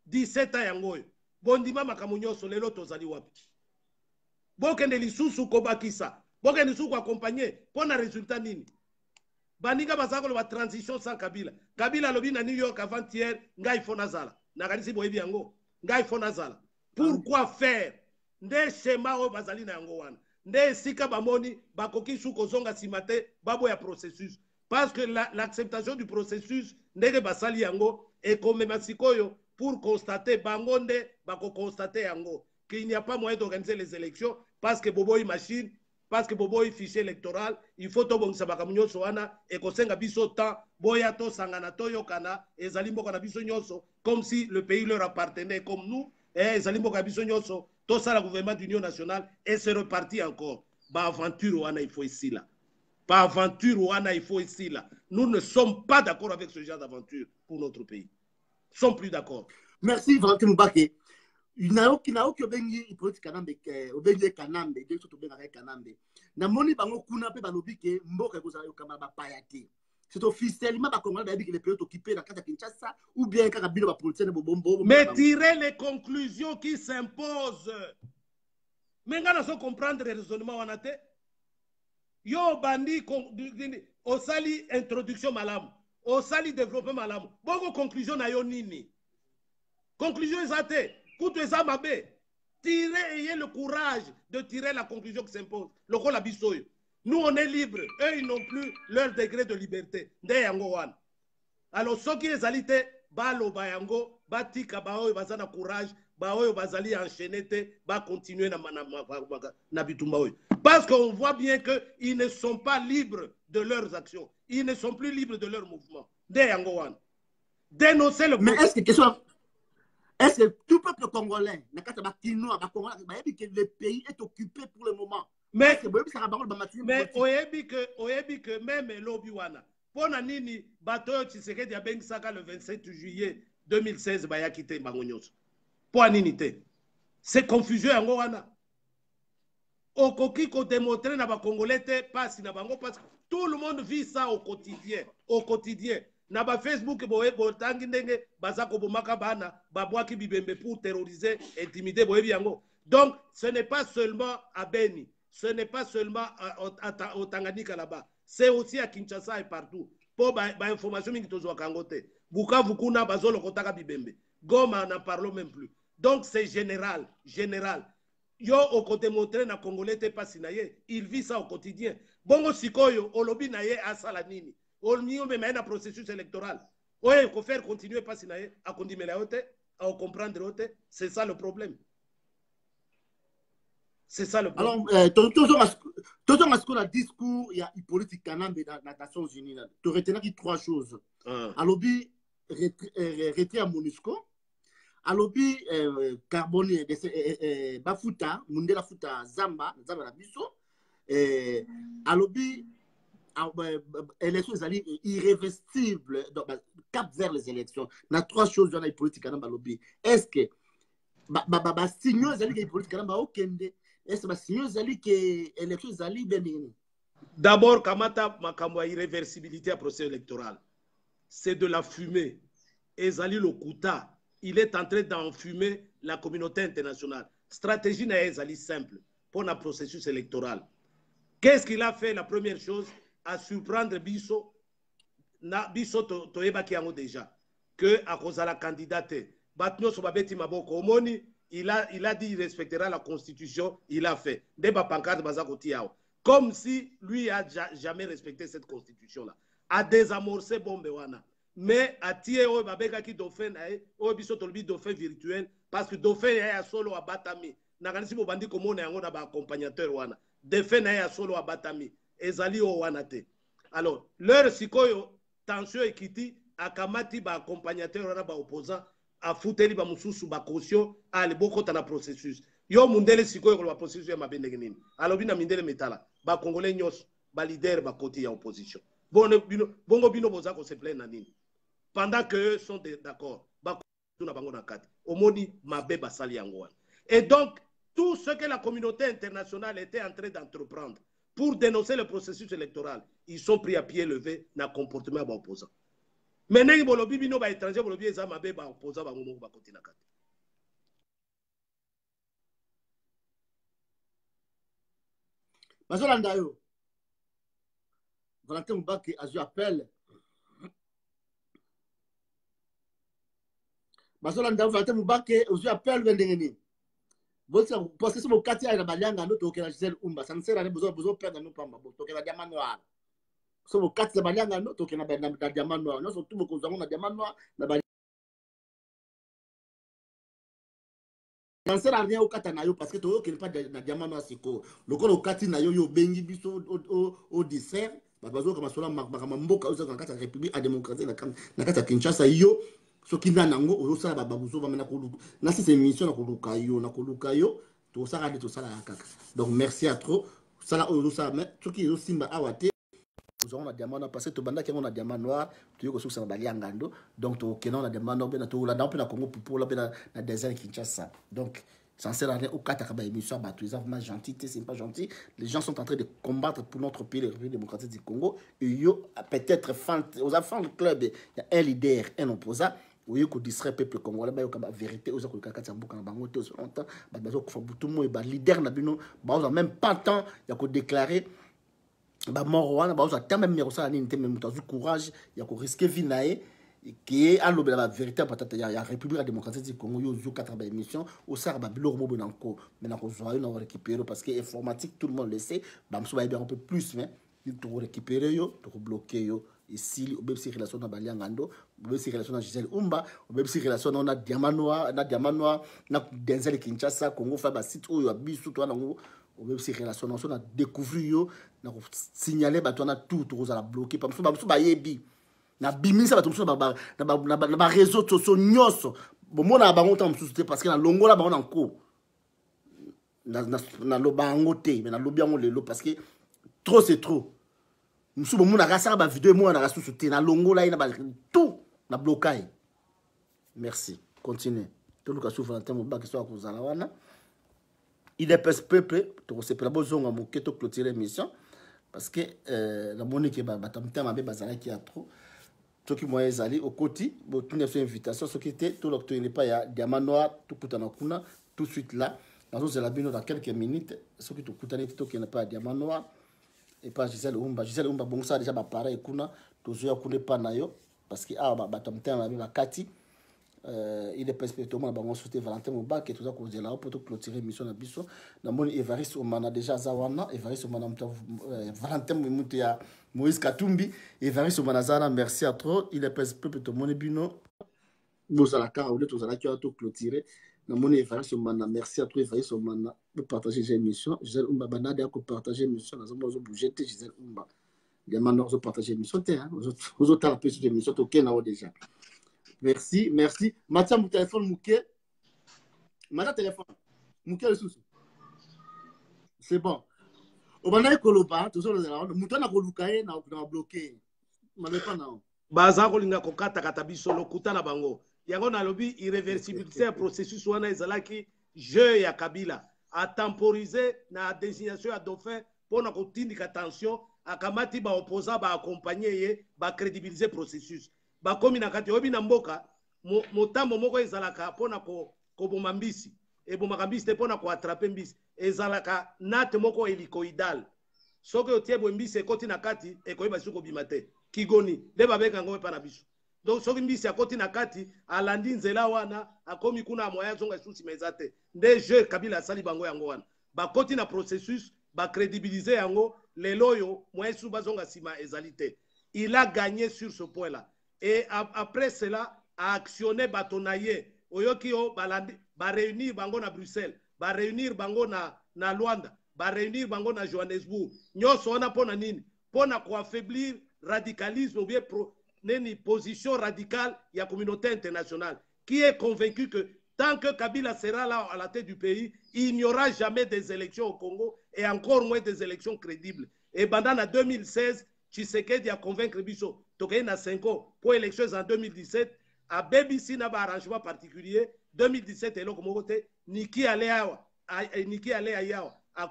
17 ans yango yo. Bondima makamu nyoso lelo tozali wapi. Bokende lisusu kobakisa. Bokende lisusu ko accompagner. Pona résultat nini? Baninga bazako la transition sans Kabila. Kabila lobi na New York avant-hier, ngai fonazala. Nakanisi boyebi yango. Ngai fonazala. Pourquoi faire? Nde schéma o bazali na yango wana. Nde sika bamoni bakoki suko zonga simate babo ya processus. Parce que l'acceptation du processus ndenge basali yango et comme masikoyo pour constater bangonde bako constater yango qu'il n'y a pas moyen d'organiser les élections parce que boboy machine parce que bobo fichier électoral il faut to bongisa baka nyonso wana et kosenga biso temps boya to sangana to yokana ezali mboka na biso nyonso comme si le pays leur appartenait comme nous ezali mboka biso nyonso to ça la gouvernement d'union nationale et c'est reparti encore ba aventure wana il faut ici là pas aventure wana il faut ici là nous ne sommes pas d'accord avec ce genre d'aventure pour notre pays nous sommes plus d'accord. Merci Valentin Mubake. Naoki obengi politique kanambe obengi kanambe de soto benga kanambe na moni bango kuna pe balobi ke mboka kozala yokama ba payate c'est officiellement ba congolais ba bi que les pays occupés na kata Kinshasa ou bien kaka bino ba politiciens bombo mais tirer les conclusions qui s'imposent mais ngana so comprendre le raisonnement wana te yo bandi au sali introduction malamu au sali développement malamu bongo conclusion na yo nini conclusion ezate kutu eza mabe tirer ayez le courage de tirer la conclusion qui s'impose lokola bisoyo nous on est libre eux ils n'ont plus leur degré de liberté nde yango wana alors soki ezali te baloba yango batika baoyo baza na courage baoyo bazali enchaîné te ba continuer na bitumba oyo parce qu'on voit bien que ils ne sont pas libres de leurs actions ils ne sont plus libres de leurs mouvements nde yango wana dénoncer le mais est-ce que tout peuple congolais, que le pays est occupé pour le moment? Mais oyebi que même lobby wana pona nini bato Tshisekedi abengisaka le 27 juillet 2016 baya kite bango nyonso po nini te c'est confusion yango wana okoki ko démontrer na ba congolais te passe na bango parce que tout le monde vit ça au quotidien na ba Facebook boye botangi ndenge baza ko bomaka bana babwaki bibembe pour terroriser intimider boye yango donc ce n'est pas seulement à Beni ce n'est pas seulement au Tanganyika là-bas c'est aussi à Kinshasa et partout pour ba information mingi tozwa kangote Bukavu kuna bazolo kotaka bibembe Goma n'en parlons même plus donc c'est général yo okote montré na congolais te pas sinaye il vit ça au quotidien bongo sikoyo olobi naye asala nini olmiyo me na processus électoral oye il faut faire continuer pas sinaye a kondimela yote à comprendre yote c'est ça le problème. C'est ça le problème. Alors, toujours à ce qu'on a discours, il y a une politique canambe dans les Nations Unies. Tu retiens trois choses. À lobby, retrait à MONUSCO. À lobby, carbone, Bafuta, Mundela Futa, Zamba la Bisso. À lobby, élections irréversibles, cap vers les élections. Il y a trois choses dans la politique canambe à lobby. Est-ce que, signaux, les politique canambe au Kende? D'abord, Kamata Makamwa irréversibilité à procès électoral. C'est de la fumée. Ezali Lokuta, il est en train d'enfumer la communauté internationale. Stratégie n'est Ezali simple pour le processus électoral. Qu'est-ce qu'il a fait? La première chose, à surprendre Bisso, Bisso Toeba Kiango déjà, que à cause de la candidate, Batno Sobabeti Maboko Omoni. Il a dit qu'il respectera la Constitution, il a fait. Comme si lui a jamais respecté cette Constitution-là. A désamorcé Bombewana. Mais à tirer au Babeka qui dauphin, au bisotolbi dauphin virtuel, parce que dauphin est solo à Batami. Naganisi Bobandi comme on est un accompagnateur wana. Dauphin est solo à Batami. Ezali au Wanate. Alors, leur sikoyo, tension ekiti, akamati ba accompagnateur wana ba opposant. A futeli ba mususu ba caution a le boko tana processus yo mundele sikoyo ko ba processus ya mabende nini alobi na mindele metala ba congolais nyos ba leader ba côté ya opposition bongo bino boza ko se plaindre na nini pendant que eux sont d'accord ba tuna bango na kati omoni mabe ba sali yango. Et donc tout ce que la communauté internationale était en train d'entreprendre pour dénoncer le processus électoral, ils sont pris à pied levé na comportement ba opposant. Maintenant, il y a des étrangers qui ont été opposés à la carte. Bazolandayo, Valentin Mubake a eu appel. Bazolandayo, Valentin Mubake a eu appel. Parce que si vous avez un balianga, nous avons Gisèle Oumba. Ça ne sert à rien de perdre nos pamba. Vous avez un diamant noir. So vous avez un balianga, nous avons un diamant noir. Nous avons un diamant noir. ça ne sert à rien au katanayo parce que tu n'as pas de diamant noir siko. Le corps au katinayo yo bengi biso au dessert. Babazo kama sola mboka oza kana kata République à démocratie na kata Kinshasa yo soki na nango ozo sala babazo ba mena koluka. Na c'est émission na koluka yo to sala de to sala kaka. Donc merci à trop. Sala ozo sala mais soki yo simba awate nous aurons la diamant noir parce que banda qui on a diamant noir tu yo so bali ngando donc to kenon la diamant noir bena to la dans na Congo pour la bena na désert Kinshasa donc ça sert à rien au Qatar émission bah tu es vraiment gentil c'est pas gentil les gens sont en train de combattre pour notre pays la République démocratique du Congo et yo peut-être fan aux enfants du club il y a un leader un opposant oui que distrait peuple congolais ba yo ka vérité aux ko kaka tambuka na bango te au longtemps ba bazo ko fa butumo et ba leader na bino ba on même pas temps il y a ko déclarer ba mort wana ba oza tamem mi kosala nini te même tazu courage ya ko risquer vie nae qui a l'obé la vérité patata ya République démocratique du Congo yo zo 4 ba émission au sar ba bilo mo bonanko mais na ko zo na récupérer parce que informatique tout le monde le sait ba mso ba un peu plus mais il to récupérer yo to bloquer yo ici au même si relation na baliangando au même si relation na Gisèle Umba au même si relation na diamant noir na Denzel Kinshasa Congo fa ba site oyo abisu to na ngo au même si relation on a découvert yo na signaler ba to na tout to za la bloquer parce que ba yebi na bimisa ba to na réseau sociaux nyoso bon mona ba ngota msusu parce que na longola ba on en cours na lobango te mais na lobiango lelo parce que trop c'est trop msusu bon mona rasa ba vidéo moi na rasu te na longola ina ba tout na blocage merci continuez to luka souffre en terme ba que soit ko zala wana il est peuple to se pela bozonga moketo clôturer l'émission parce que la monique ba batamtama be bazala qui a trop ceux qui moyen ezali au côté bon tout ne fait invitation ceux qui était tout l'octobre n'est pas ya diamant noir tout kutana kuna tout de suite là dans la bino dans quelques minutes ceux qui tout kutana tout qui n'est pas diamant noir et pas Gisèle Umba bon ça déjà ba pareil kuna to zo ya kuna pas nayo parce que ah batamtama be bakati il est perspectivement bango souhaiter Valentin Mobak et tout ça cause là pour clôturer mission na biso na moni Evariste Omana déjà zawana Evariste Omana Valentin Mutia Moïse Katumbi Evariste Omana zana merci à trop il est perspectivement bino vous à la car ou tout ça là qui a tout clôturer na moni Evariste Omana merci à toi Evariste Omana de partager cette émission Gisèle Umba banade à partager émission na zomo zo bouger Gisèle Umba les manors zo partager émission te hein aux autres la petite émission to ken là déjà. Merci, merci. Mathieu, mon téléphone, Mouké. Mathieu, téléphone. Mouké, le souci. C'est bon. Au banaï Koloba, tout ça, Mouton a Kolukaye, n'a bloqué. Mais pas non. Baza kolinga kokata katabiso lokuta na bango. Yango na lobi irréversibilité processus wana ezalaki jeu ya Kabila a temporiser na désignation ya dauphin pona kotindika tension akamati ba opposant ba accompagner ye ba crédibiliser processus. Bakomi na kati obi na mboka motambo moko ezalaka pona ko boma mbisi e boma mbisi te pona ko attraper mbisi ezalaka nate moko helicoidal soki otie bo mbisi ekoti na kati ekoyeba suko bimate kigoni de babeka ngombe pa na biso donc soki mbisi akoti na kati alandi nzela wana akomi kuna moya zonga susi mezate nde jeu Kabila sali bango yango wana bakoti na processus ba crédibiliser yango leloyo moya su bazonga sima ezalite il a gagné sur ce point là. Et après cela, a actionné Batonaye, Oyokio, ba réunir Bango na Bruxelles, ba réunir Bango na Luanda, ba réunir Bango na Johannesburg. Nyo sona pona nini, pona ko affaiblir radicalisme ou bien neni position radicale de la communauté internationale, qui est convaincu que tant que Kabila sera là à la tête du pays, il n'y aura jamais des élections au Congo et encore moins des élections crédibles. Et pendant en 2016, Tshisekedi a convaincre Bisso. Toké na 5 ans pour élections en 2017 à BBC n'a pas arrangement particulier 2017 et là comme côté Niki allait à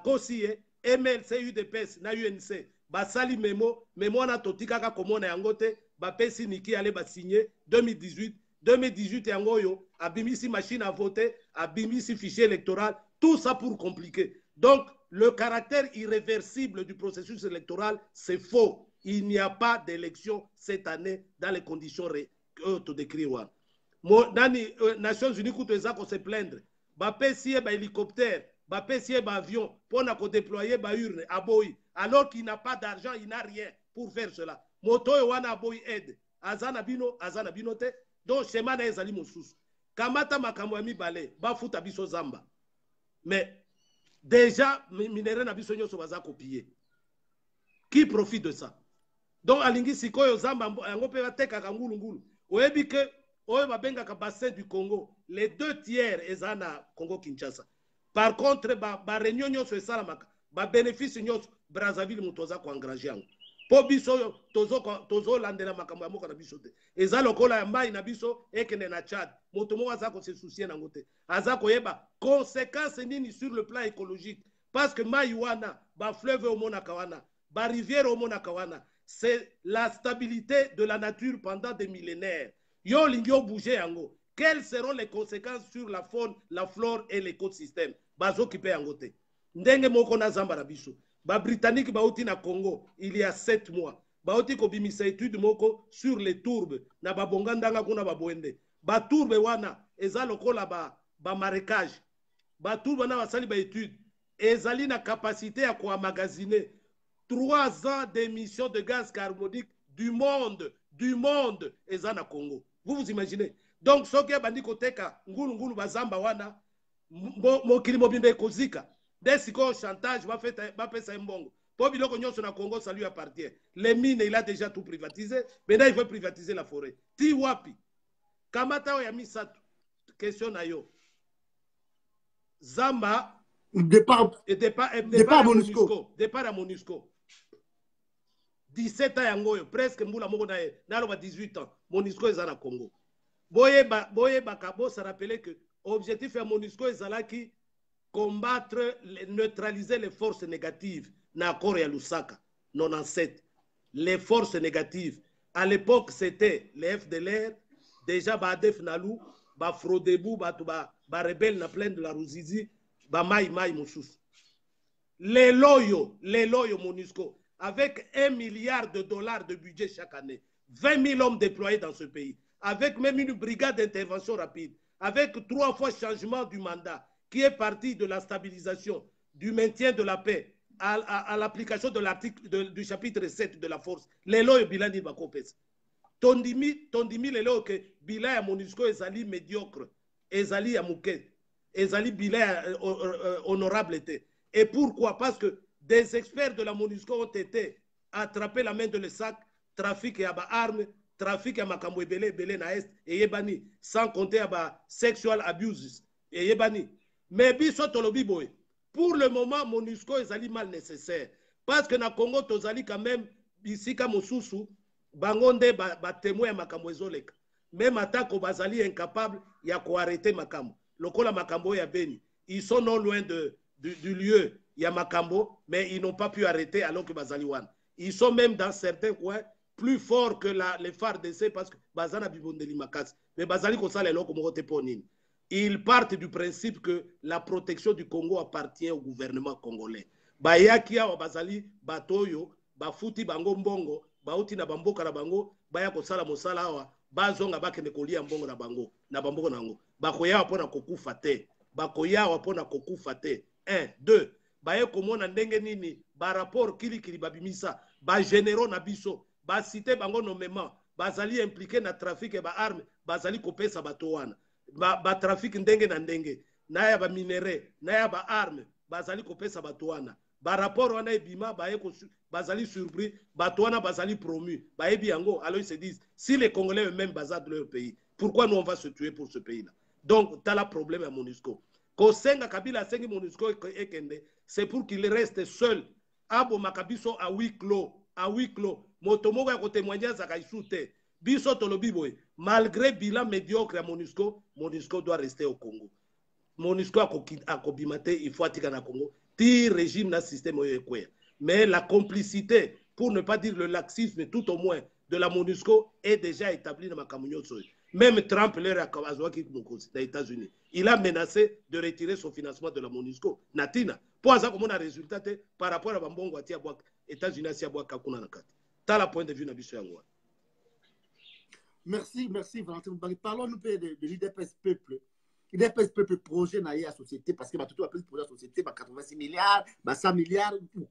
Kosie MLC UDPS na UNC basali memo na totika ka komona yangote ba pesi Niki allait ba signer 2018 yango yo abimisi machine à voter abimisi fichier électoral tout ça pour compliquer. Donc le caractère irréversible du processus électoral c'est faux. Il n'y a pas d'élection cette année dans les conditions que tu décris. Dans les Nations Unies, on se plaindre. Bapé si un hélicoptère, bapé si un avion, pour déployer une urne à Boy, alors qu'il n'a pas d'argent, il n'a rien pour faire cela. Moto et wana Boy aide. Azana bino te. Donc, schéma na ezali moussous. kamata makambo ya mibale bafuta biso zamba mais déjà minere na biso nyonso baza copier qui profite de ça donc alingi sikoyo zamba yango mpe batekaka ngulungulu oyebi ke oyo babengaka bassin du Congo les 2/3 eza na Congo Kinshasa par contre ba réunion nyonso esalamaka ba bénéfice nyonso Brazzaville moto aza koengrage yango po biso tozolandela makambo ya mboka na biso te eza lokola ya mai na biso ekende na Tchad moto moko aza kose soucier nango te aza koyeba conséquence nini sur le plan écologique parce que mai wana ba fleuve omonaka wana ba rivière omonaka wana c'est la stabilité de la nature pendant des millénaires yo lingi bouger yango quelles seront les conséquences sur la faune la flore et l'écosystème bazokipe yango te ndenge moko na zamba na biso ba Britannique bauti na Congo il y a 7 mois bauti ko bimisa étude moko sur les tourbes na babongandanga kuna baboende ba tourbe wana eza lokola ba marécage ba tourbe na basali ba étude ezali na capacité ya ko magasiner 3 ans d'émissions de gaz carbonique du monde eza na Congo. Vous imaginez? Donc soki bandi koteka ngulu bazamba wana mokili mobimbe kozika desiko chantage va pesa mbongo po biloko nyonso na Congo ça lui appartient. Les mines il a déjà tout privatisé, maintenant il veut privatiser la forêt. Ti wapi kamata ya misatu question na yo zamba départ à MONUSCO 17 ans yango yo presque mbula moko na naloba 18 ans MONUSCO eza na Congo boyeba kabo ça rappeler que objectif ya MONUSCO ezalaki combattre neutraliser les forces négatives na accord ya Lusaka 97 les forces négatives à l'époque c'était les FDLR déjà ba ADF Nalu ba Frodebu ba rebelle na plaine de la Ruzizi ba mai mususu les loyaux MONUSCO avec $1 milliard de budget chaque année, 20 000 hommes déployés dans ce pays, avec même une brigade d'intervention rapide, avec 3 fois changement du mandat, qui est parti de la stabilisation, du maintien de la paix, à l'application de l'article du chapitre 7 de la force. Les lois et bilan va compéter. Tondimi les lois que bilan à MONUSCO ezali médiocre, ezali amouké, ezali bilan honorable était. Et pourquoi? Parce que des experts de la MONUSCO ont été attrapés la main de le sac, trafic et armes, trafic et makambo ebele na est et yebani, sans compter à sexual abuses et yebani. Mais biso tolobi boy. Pour le moment, MONUSCO est mal nécessaire parce que na Congo tozali quand même ici comme mosusu bangonde ba témoin makambo ezoleka. Même atako bazali incapable ya ko arrêter makambo. Lokola makambo ya Beni, ils sont non loin du lieu ya makambo, mais ils n'ont pas pu arrêter alors que bazali wan. Ils sont même dans certains coins plus forts que les FARDC parce que bazana bibondeli makas. Mais bazali ko sala eloko moko te ponini. Ils partent du principe que la protection du Congo appartient au gouvernement congolais. Bayaki awa bazali batoyo, bafuti bango mbongo, bauti na bamboka na bango, baya ko sala mosala awa, bazonga bakende kolia mbongo na bango, na bamboko nango. Bakoya wapona kokufa te. Bakoya wapona kokufa te. 1, 2. Baye komona ndenge nini ba rapport kili babimisa ba généraux na biso ba cité bango nommément bazali impliqué na trafic et ba armes bazali kopesa bato wana ba trafic ndenge na ndenge na ya ba minerais na ya ba armes bazali kopesa bato wana ba rapport wana ebima baye ko bazali surpris bato wana bazali promu baye biango alors ils se disent si les Congolais eux-mêmes bazadent leur pays pourquoi nous on va se tuer pour ce pays là donc t'as la problème à MONUSCO Kosenga Kabila sengi MONUSCO ekende c'est pour qu'il reste seul. Abo makabiso à huis clos. Motomoko ya kotémoigner za kaisute. Biso tolobi boy. Malgré bilan médiocre à MONUSCO doit rester au Congo. MONUSCO a kobimate, il faut atika na Congo. Ti régime na système oyekwea. Mais la complicité, pour ne pas dire le laxisme, tout au moins, de la MONUSCO est déjà établie dans Makamunyo Soy. Même Trump, l'heure aux États-Unis, il a menacé de retirer son financement de la MONUSCO. Natina, pour ça, comme on a résultat par rapport à Bambongo, aux États-Unis, à Kakuna Nakati. T'as la point de vue, Nabiso Yangwa. Merci, Valentin. Parlons-nous de l'IDPS Peuple. L'IDPS Peuple projet dans la société, parce que tout appelle pour la société, 86 milliards, 100 milliards, au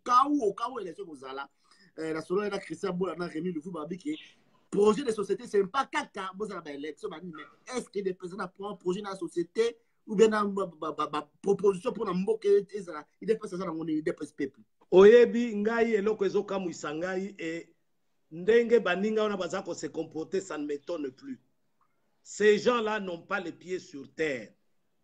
cas où, élection aux ala. La solo est Christian Boula, Rémi Le Fou Babi, projet de société, c'est pas caca, vous avez l'élection, mais est-ce que des personnes pour un projet dans la société ou bien une proposition pour un mot que il est pas ça dans mon idée peuple. Oyebi ngai eloko ezokamu isangai et ndenge baninga ona bazako se comporter, ça ne m'étonne plus. Ces gens-là n'ont pas les pieds sur terre.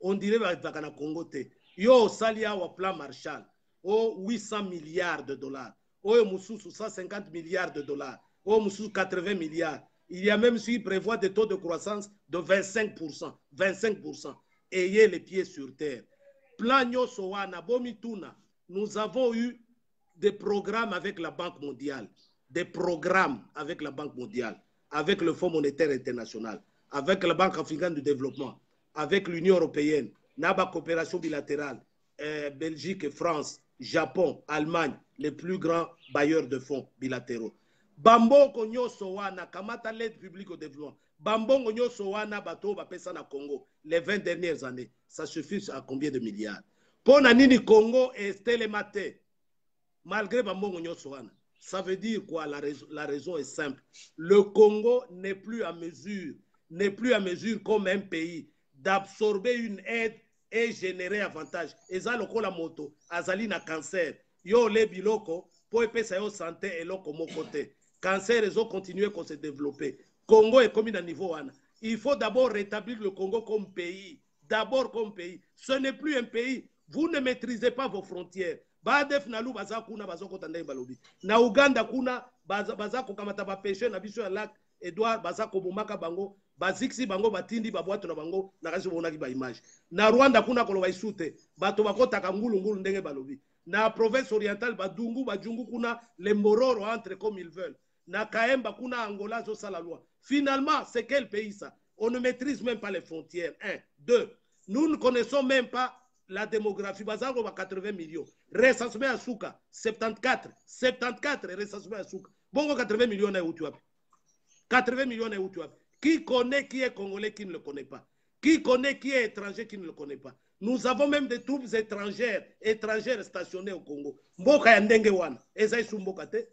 On dirait bakana Congo te. Yo salia wa plan Marshall. Oh 800 milliards de dollars. Oh mususu 150 milliards de dollars. Oh mususu 80 milliards. Il y a même s'il prévoit des taux de croissance de 25%. 25%. Ayez les pieds sur terre. Plan Nyosowana, Bomituna, nous avons eu des programmes avec la Banque mondiale. Des programmes avec la Banque mondiale. Avec le Fonds monétaire international. Avec la Banque africaine du développement. Avec l'Union européenne. Naba coopération bilatérale. Belgique et France. Japon, Allemagne. Les plus grands bailleurs de fonds bilatéraux. Bambongo nyoso wana kamata l'aide publique au développement. Bambongo nyoso wana bato bapesa na Congo les 20 dernières années. Ça suffit à combien de milliards? Pour nini Congo est télématé malgré bambongo nyoso wana. Ça veut dire quoi? La raison est simple. Le Congo n'est plus à mesure comme un pays d'absorber une aide et générer avantage. Eza loko la moto azali na cancer. Yo le biloko pour epesa yo santé et loko mokote. Cancer, ils ont continué à se développer. Congo est comme à niveau 1. Il faut d'abord rétablir le Congo comme pays. D'abord comme pays. Ce n'est plus un pays. Vous ne maîtrisez pas vos frontières. Badef nalu bazako na bazoko tandai balobi. Na Uganda kuna bazako kamata ba pêcher na biso ya lac Edouard bazako bomaka bango. Baziksi bango batindi babwato na bango na kaso bonaki ba image. Na Rwanda kuna koloba isute. Bato bakota kangulu ndenge balobi. Na province orientale badungu bajungu kuna les mororo entre comme ils veulent. Na Kaemba kuna Angola zo sa la loi. Finalement, c'est quel pays ça? On ne maîtrise même pas les frontières. 1, 2. Nous ne connaissons même pas la démographie. Bazaro va 80 millions. Recensement à Souka, 74. 74 recensement à Souka. Bongo 80 millions na Utuap. 80 millions na Utuap. Qui connaît qui est congolais qui ne le connaît pas? Qui connaît qui est étranger qui ne le connaît pas? Nous avons même des troupes étrangères stationnées au Congo. Mboka ya ndenge wana. Ezai sumboka te.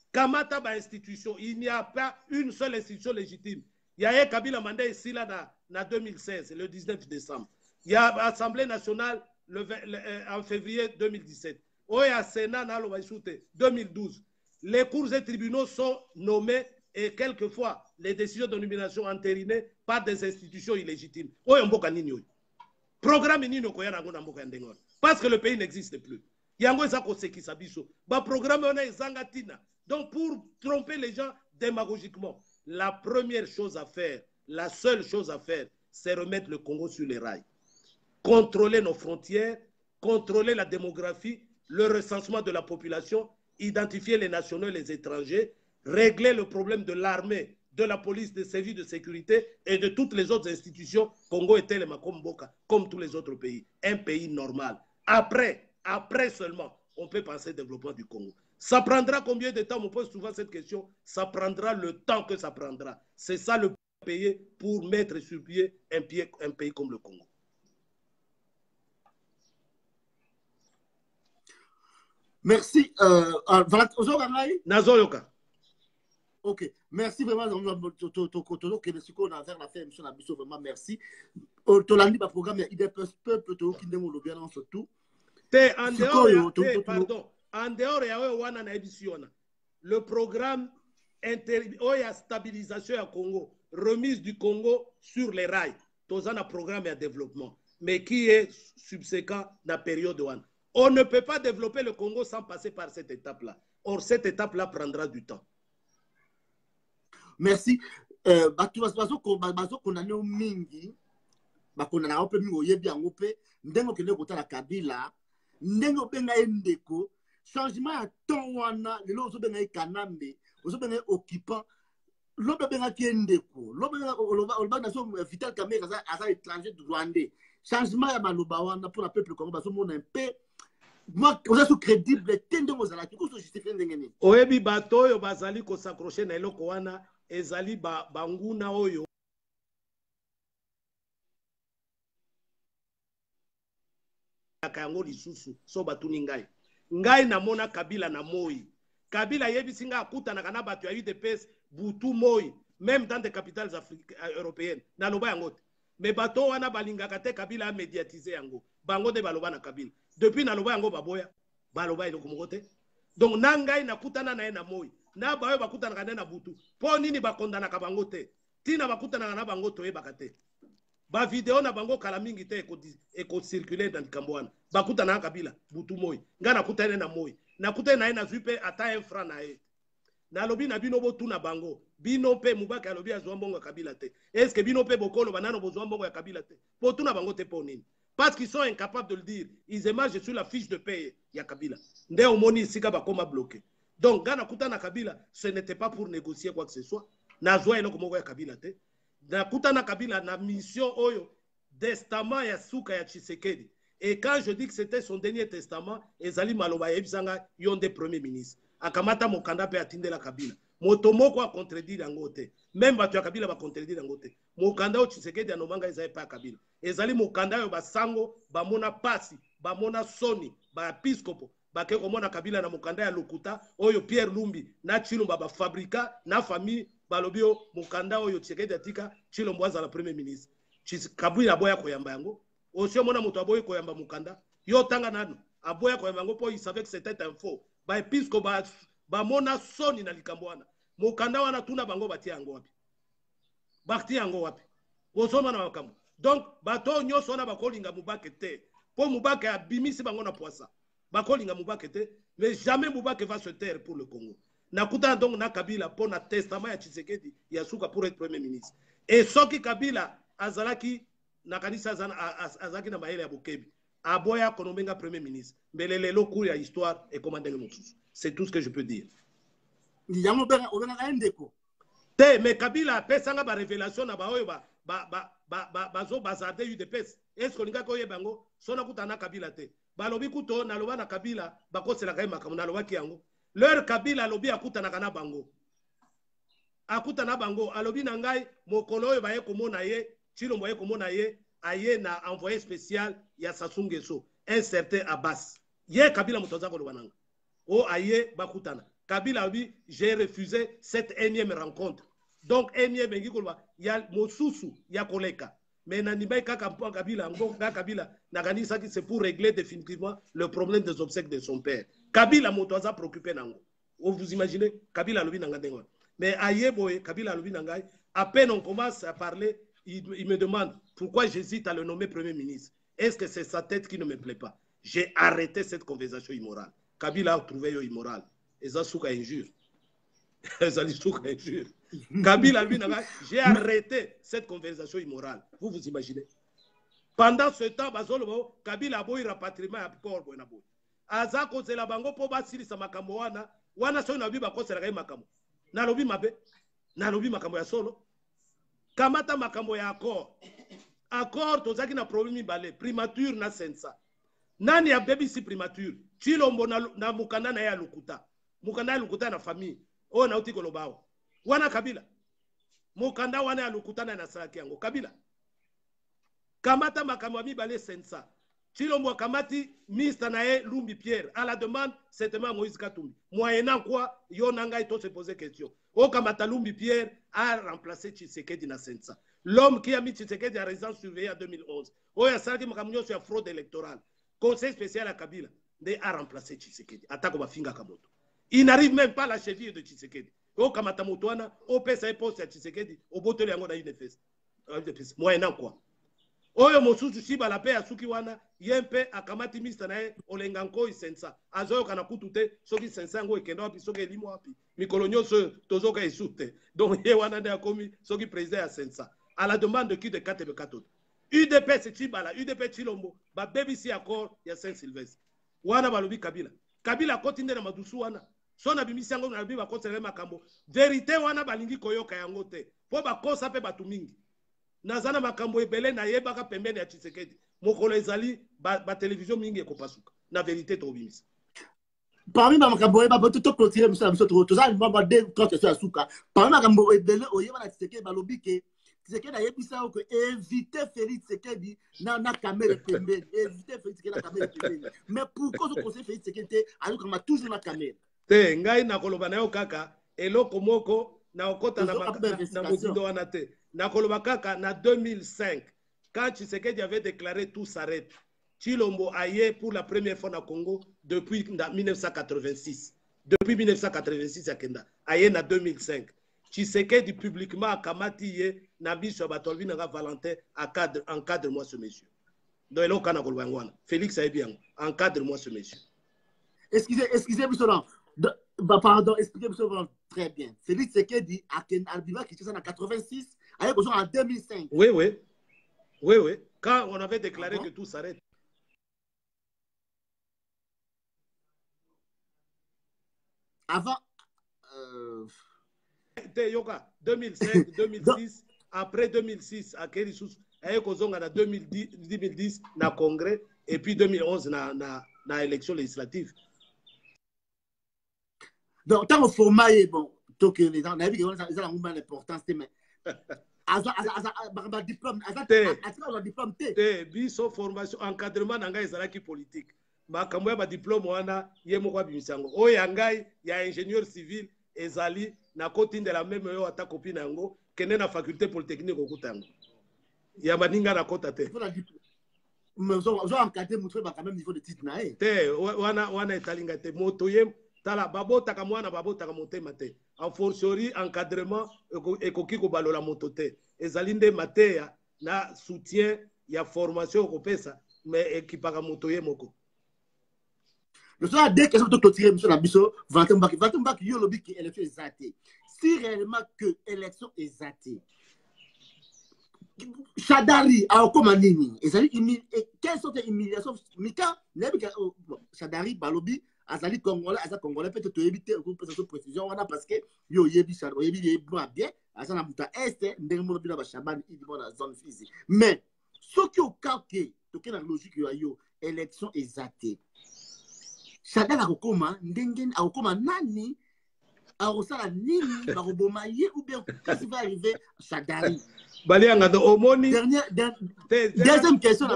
Kamata ba institution, il n'y a pas une seule institution légitime. Il y a eu Kabila Mandé ici là en 2016, le 19 décembre. Il y a l'Assemblée nationale en février 2017. Il y a Sénat 2012. Les cours et tribunaux sont nommés et quelquefois les décisions de nomination entérinées par des institutions illégitimes. Programme parce que le pays n'existe plus. Donc pour tromper les gens démagogiquement, la première chose à faire, la seule chose à faire, c'est remettre le Congo sur les rails. Contrôler nos frontières, contrôler la démographie, le recensement de la population, identifier les nationaux et les étrangers, régler le problème de l'armée, de la police, des services de sécurité et de toutes les autres institutions, Congo et Telemakomboka, comme tous les autres pays. Un pays normal. Après seulement, on peut penser au développement du Congo. Ça prendra combien de temps? On pose souvent cette question. Ça prendra le temps que ça prendra. C'est ça le payer pour mettre sur pied un pays comme le Congo. Merci. Ok, merci vraiment. Vraiment, merci. Tolandi ba programme ya IDPS peuple to kindemo lo bien surtout. Pardon. En dehors le programme stabilisation à Congo, remise du Congo sur les rails, tous un programme de développement, mais qui est subséquent dans la période 1. On ne peut pas développer le Congo sans passer par cette étape-là. Or, cette étape-là prendra du temps. Merci. Changement à temps wana les lozo benga kanambe ozo benga occupant lobe benga kiendeko lobe benga nation vital kamera za étranger du rwandais changement ya maloba wana pour la peuple comme baso mona un peu moi oza so crédible tende mozala ki ko so justifier ndengene oyebi bato oyo bazali ko s'accrocher na eloko wana ezali banguna oyo kayango lisusu so batuni ngai namona Kabila na Moi Kabila yebisinga akutana kana bato ya UDPS butu moi même dans des capitales européennes na loba yango te mais bato wana balingaka te Kabila a médiatisé yango bango de baloba na Kabila depuis na loba yango baboya baloba eloko moko te donc na ngai nakutana na ye na moi na bayo bakutana na butu po nini bakondana ka bango te tina bakutana na bango toyebaka te ba video na bango kala mingi te eko circuler dans Kambwana bakutana na Kabila butu moi nga nakutana na moi nakutana na ye na zupe ata un franc na ye na lobi na bino botu na bango bino pe Mubaka lobi azwa mbongo ya Kabila te est-ce que bino pe bokolo banano bozwa mbongo ya Kabila te botu na bango te po nini parce qu'ils sont incapables de le dire ils émargent sur la fiche de paye ya Kabila nde omoni sika bakoma bloqué donc gana kuta na Kabila ce n'était pas pour négocier quoi que ce soit na zwa eloko moko ya Kabila te na kuta na Kabila na mission oyo testament ya suka ya Tshisekedi et quand je dis que c'était son dernier testament ezali maloba yebisanga yonde premier ministre akamata mokanda pe atindela Kabila moto moko a contredire yango te même bato ya Kabila ba contredire yango te mokanda o Tshisekedi anomanga ezali pa Kabila ezali mokanda yo basango bamona pasi bamona soni ba episcopo bake komona Kabila na mokanda ya lokuta oyo Pierre Lumbi na Chilombo ba fabrika na famille balobio mokanda oyo Tshisekedi atika Chilombo azala premier ministre Kabila boya koyamba yango osio mona moto aboye koyamba mokanda yo tanga nano aboya koyamba yango po il savait que c'était un faux ba episcopo ba mona soni na likambo wana mokanda wana tuna bango batia yango wapi bakti yango wapi osoma na makambo donc bato nyoso na bakolinga Mubake te po Mubake abimisi bango na poisa bakolinga Mubake te mais jamais Mubake va se taire pour le Congo nakuta donc na Kabila po na testament ya Tshisekedi ya suka pour être premier ministre et soki Kabila azalaki na kanisa azalaki na maele ya Bokebi aboya konomenga premier ministre mbele lelo cours ya histoire et commandé le mosusu. C'est tout ce que je peux dire. Te, mais Kabila apesanga ba révélation na ba oyo bazo bazade UDPS. Est-ce qu'on nga koye bango sona kutana Kabila te. Balobi kuto na loba na Kabila bakosela kai makamu na loba ki yango. Leur Kabila lobi akutana kana bango. Akutana bango alobi na ngai mokolo oyo baye komona ye, Chilombo ye komona ye, aye na envoyé spécial ya Sassou Nguesso, un certain Abbas. Ye Kabila mutoza ko loba nanga. Oh aye bakutana Kabila bi j'ai refusé cette énième rencontre donc énième bengi kolba ya mosusu ya koleka mais nanibai kaka mpo Kabila ngonga Kabila na kanisa qui c'est pour régler définitivement le problème des obsèques de son père Kabila moto aza préoccupé nango vous imaginez Kabila lobi nanga dengo mais aye boye Kabila lobi nanga à peine on commence à parler il me demande pourquoi j'hésite à le nommer premier ministre est-ce que c'est sa tête qui ne me plaît pas j'ai arrêté cette conversation immorale Kabila a trouvé yo immoral. Et ça souka injure. Ça dit souka injure. Kabila lui j'ai arrêté cette conversation immorale. Vous vous imaginez? Pendant ce temps, bazolo Kabila boy rapatriement à port bonaboy. Azako c'est la bango po basili sa makambo wana so na biba ko sera kai makambo. Na lobi mabe. Na lobi makambo ya solo. Kamata makambo ya accord. Accord tozaki na problème balé primature na sensa. Nani ya baby si primature Chilombo na mukanda na ya lukuta mukanda ya lukuta na famille o na utiko lobao wana Kabila mukanda wana ya lukuta na nasaki yango Kabila kamata makambo mibale sensa Chilombo kamati ministre na ye Lumbi Pierre à la demande certainement Moïse Katumbi moyennant quoi yo nanga ito se poser question o kamata Lumbi Pierre a remplacé Tshisekedi na sensa l'homme qui a mis Tshisekedi à résidence surveillée en 2011 o ya salaki makambo sur fraude électorale Conseil spécial à Kabila a remplacé Tshisekedi. Attaque au finga kamoto. Il n'arrive même pas à la cheville de Tshisekedi. Au kamata motoana, au pesa poste à Tshisekedi, au botel yango na UDPS. Moyennant quoi. Oyo mosusu shiba la paix à Sukiwana, yempe akamati ministre na olenganko isensa. Azoyo kana kutute, soki sensa ngo ekendo api soki elimo api. Mikolonyo so tozoka esute. Donc ye wana de akomi soki président ya sensa. À la demande de qui de Katebe Katot. UDP c'est Chibala, UDP Chilombo, ba BBC accord ya Saint-Sylvestre. Wana balobi Kabila. Kabila kotinde na madusu wana. Sona bimisi yango na biba kotele makambo. Vérité wana balingi koyoka yango te. Po ba kosa pe batu mingi. Nazana makambo ebele na yebaka pembeni ya Tshisekedi. Mokolo ezali ba télévision mingi ekopasuka. Na vérité to bimisi. Parmi ma makambo eba to clôturer monsieur to za ba de quand c'est asuka. Parmi makambo ebele oyeba na Tshisekedi balobi ke Tshisekedi a yebisa ko éviter Félix Tshisekedi na caméra pembeni éviter Félix Tshisekedi na caméra pembeni mais pourquoi ce conseil Félix Tshisekedi alors qu'on a toujours la caméra te ngai nakoloba na yo kaka eloko moko na okota na mozindo wana te nakoloba kaka na 2005 quand Tshisekedi avait déclaré tout s'arrête Chilombo aye pour la première fois na Congo depuis 1986 depuis 1986 akenda aye na 2005 Tshisekedi publiquement akamati ye na biso batolbi na Valentin encadre-moi ce monsieur donc eloko na koloba ngwana Félix ayebi yango encadre-moi ce monsieur. Excusez-moi, pardon, expliquez-moi très bien. Félix Tshisekedi arriva qui en 86, en 2005. Oui, oui. Oui, oui. Quand on avait déclaré que tout s'arrête. Avant. Yoka, 2005, 2006, après 2006, à Kérisous, en 2010, na congrès, et puis 2011, na élection législative. Donc, tant que format est bon, tant que les gens, on a vu qu'ils ont l'importance, mais. Diplôme, biso formation encadrement na ngai ezalaki politique makambo ya ba diplôme wana ye moko abimisango oyo ya ngai ya ingénieur civil ezali na kotindela meme yo ata kopi na yango kende na faculté polytechnique okuta yango ya baninga na kota te te wana etalinga te moto ye tala babotaka mwana babotaka motema te en fortiori encadrement ekoki kobalola moto te ezali nde mateya na soutien ya formation okopesa mais ekipaka moto ye moko. Nous avons deux questions pour clôturer, M. Nabiso. Valentin Mbaki, il y a le qui élection exatée. Si réellement que l'élection est exatée, Chadari a comme un ennemi. Quelles sont les humiliations? Chadari, Balobi, Azali Congolais, Congolais, peut-être éviter une précision parce que yo yebi bien, Azana Buta Est, Ndemo Bila Chaban, il dit la zone physique. Mais ce qui est au cas que la logique yo élection exatée. Chadari akokoma ndenge akokoma nani akosala nini bakoboma ye ou bien qu'est-ce qui va arriver Chadari balianga do omoni deuxième question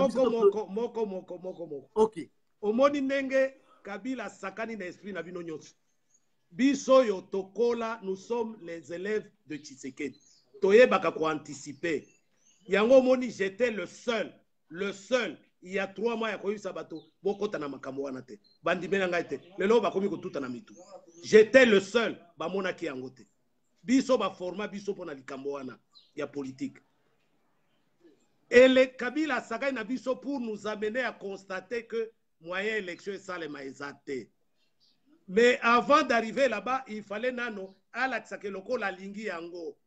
moko OK omoni ndenge Kabila sakani na esprit na bino nyonso biso yo tokola nous sommes les élèves de Tshisekedi toyebaka ko anticiper yango omoni j'étais le seul il y a 3 mois ya koyisa bato bokota na makambo wana te bandimena ngai te lelo bakomi kotuta na mitu j'étais le seul bamonaki yango te biso ba forma biso pona likambo wana ya politique et le Kabila sagai na biso pour nous amener à constater que moyen élection esalema ezate mais avant d'arriver là-bas il fallait nano alakisa ke lokola lingi yango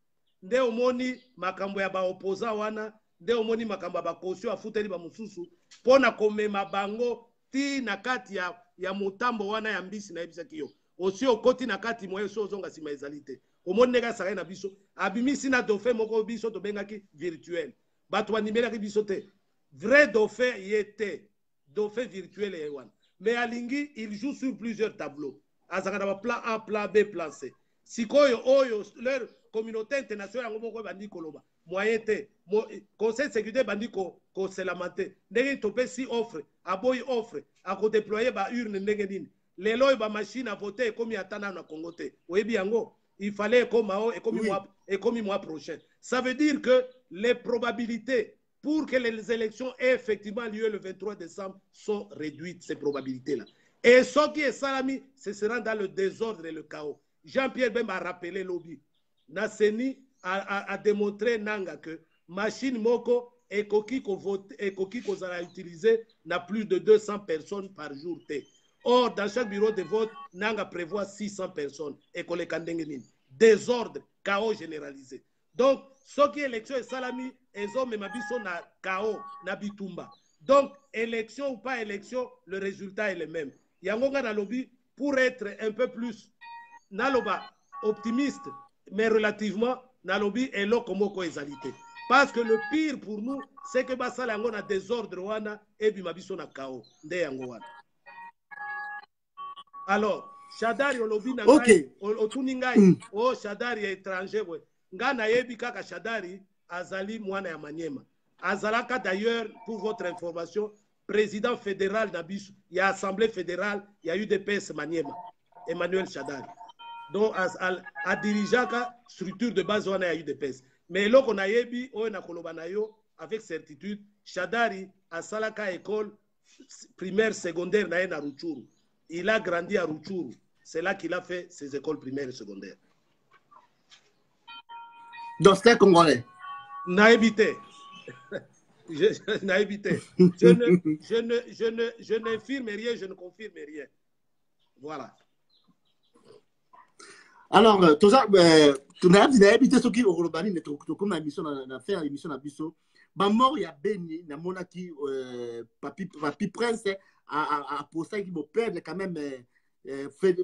nde omoni makambo ya ba opposant wana nde omoni makambo ba caution afuteli ba mususu pona komema bango ti na kati ya mutambo wana ya mbisi na ebisaki yo osi okoti na kati moyo so zonga sima ezalite omoni nega sakai na biso abimisi na dauphin moko biso to bengaki virtuel bato banimela biso te vrai dauphin yete dauphin virtuel et wana mais alingi il joue sur plusieurs tableaux azaka na plan A plan B plan C sikoyo oyo leur communauté internationale ngo moko bandi koloba moyen te conseil de sécurité bandi ko selamate ndenge topesi offre aboyi offre ako déployer ba urne ndenge nini lelo ba machine à voter ekomi atana na Congo te oyebi yango il fallait ekomi mois prochain ça veut dire que les probabilités pour que les élections aient effectivement lieu le 23 décembre sont réduites, ces probabilités-là. Et ce qui est salami, ce sera dans le désordre et le chaos. Jean-Pierre Bemba a rappelé lobby. Nasseni a démontré nanga que machine moko et koki qu'on a utilisé n'a plus de 200 personnes par jour. Or, dans chaque bureau de vote, nanga prévoit 600 personnes. Et qu'on les kandengenine. Désordre, chaos généralisé. Donc, ce qui est élection et salami, ils ont même abisso na chaos, na bitumba. Donc, élection ou pas élection, le résultat est le même. Yangonga na lobby, pour être un peu plus, naloba, optimiste, mais relativement, na lobby, et l'eau comme ezalité. Parce que le pire pour nous, c'est que basala yango na désordre wana, et bimabiso na chaos. Nde yango wana. Alors, Chadari au lobby na ngai, au tuningai, oh Chadari est étranger, ouais. Ngana yebi kaka Chadari azali mwana ya Maniema. Azalaka d'ailleurs, pour votre information, président fédéral d'Abis, il y a assemblée fédérale, il y a eu des PS Maniema. Emmanuel Shadari. Donc, à dirigeant la structure de base, on a eu des UDPS. Mais là, on a eu, on a kolobanayo avec certitude, Shadari à Salaka école primaire, secondaire, na Rutshuru. Il a grandi à Rutshuru. C'est là qu'il a fait ses écoles primaires et secondaires. Donc, c'était congolais. N'a évité. Je n'infirme rien, je ne confirme rien. Voilà. Alors, tu as habité ce qui est au Robani, comme la mission, on a fait l'émission à Bisso. Mort, il y a Béni, il y a Monaki, Papi Prince, à poster qui me perd quand même,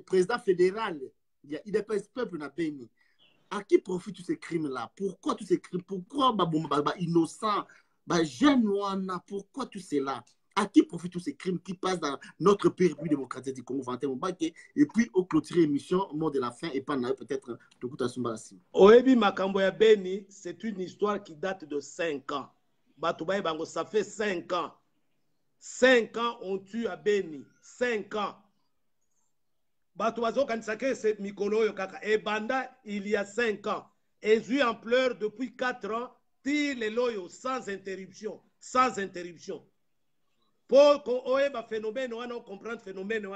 président fédéral, il y a IDPS peuple, on a Béni. À qui profitent tous ces crimes-là? Pourquoi tous ces crimes? Pourquoi innocent, jeune, pourquoi tout cela? À qui profitent tous ces crimes qui passent dans notre pays démocratique du Congo, et puis au clôturer l'émission, au mot de la fin, et pas peut-être de Koutassumbalasi. Oebi Makamboya Beni, c'est une histoire qui date de 5 ans. Batoubaye Bango, ça fait 5 ans. 5 ans on tue à Beni. 5 ans. Batouazo Kansake, c'est Mikolo Yokaka. Et Banda, il y a 5 ans. Et eu en pleurs depuis 4 ans, tire les loyaux sans interruption. Sans interruption. Pour qu'on ait un phénomène, on comprend le phénomène,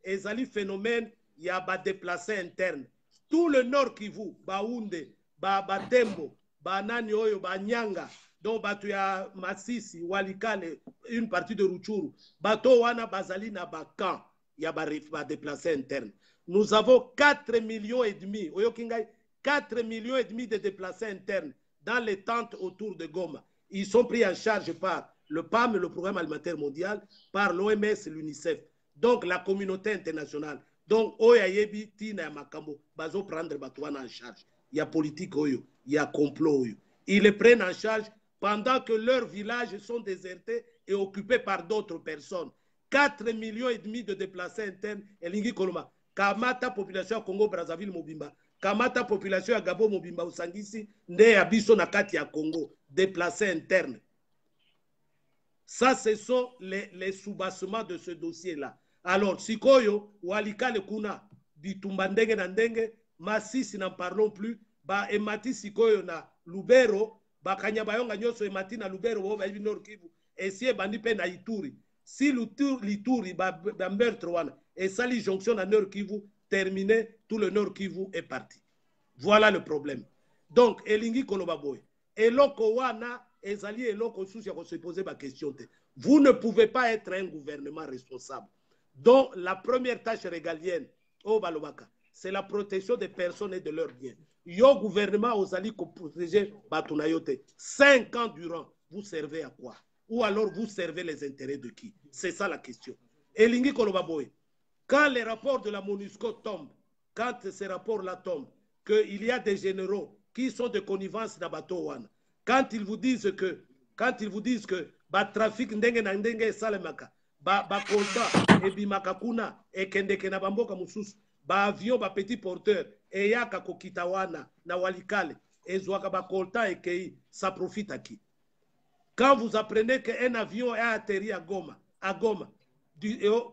et un phénomène, il y a des déplacés internes. Tout le nord Kivu, Baounde, Batembo, Banani Oyo, Banyanga, donc il y a Massisi, Walikale, une partie de Rutshuru, Bato Wana, Bazali, Bakan, il y a des déplacés internes. Nous avons 4,5 millions, 4,5 millions de déplacés internes dans les tentes autour de Goma. Ils sont pris en charge par le PAM, le Programme alimentaire mondial, par l'OMS et l'UNICEF. Donc, la communauté internationale. Donc, Oyayebi, Tina et Makambo, bazo prendre Batouana en charge. Il y a politique, il y a complot. Ils les prennent en charge pendant que leurs villages sont désertés et occupés par d'autres personnes. 4,5 millions de déplacés internes. Et Lingi Koloma, Kamata population Congo, Brazzaville, Mobimba. Kamata population à Gabo, Mobimba, Usangisi, Nde Abiso Nakati à Congo. Déplacés internes. Ça, ce sont les soubassements de ce dossier-là. Alors, Sikoyo, Walika le Kuna, Bitumbandenge Nandenge, Masisi n'en parlons plus, Ba Emati Sikoyo na Lubero, Ba Kanyabayonga Nyoso Emati na Lubero, Ba Ibi Nord Kivu, et si Bandipe na Ituri. Si l'Ituri, Ba meurtre wana, et ça, les jonctions na Nord Kivu, terminé, tout le Nord Kivu est parti. Voilà le problème. Donc, Elingi Kolobaboy, Eloko wana, Ezali et l'autre souci à se poser ma question. Vous ne pouvez pas être un gouvernement responsable dont la première tâche régalienne au Balobaka, c'est la protection des personnes et de leurs biens. Yo gouvernement Ozali ko protéger Batunayote. 5 ans durant, vous servez à quoi? Ou alors vous servez les intérêts de qui? C'est ça la question. Elingi Kolobaboy, quand les rapports de la MONUSCO tombent, quand ces rapports-là tombent, qu'il y a des généraux qui sont de connivence d'Abatouana, quand ils vous disent que ba trafic ndenge na ndenge salemaka ba konta et bimakakuna et kendeke na bamboka mususu ba avion ba petit porteur et yaka kokitawana na walikale et zwaka ba konta et kei, ça profite à qui? Quand vous apprenez qu'un avion a atterri à Goma,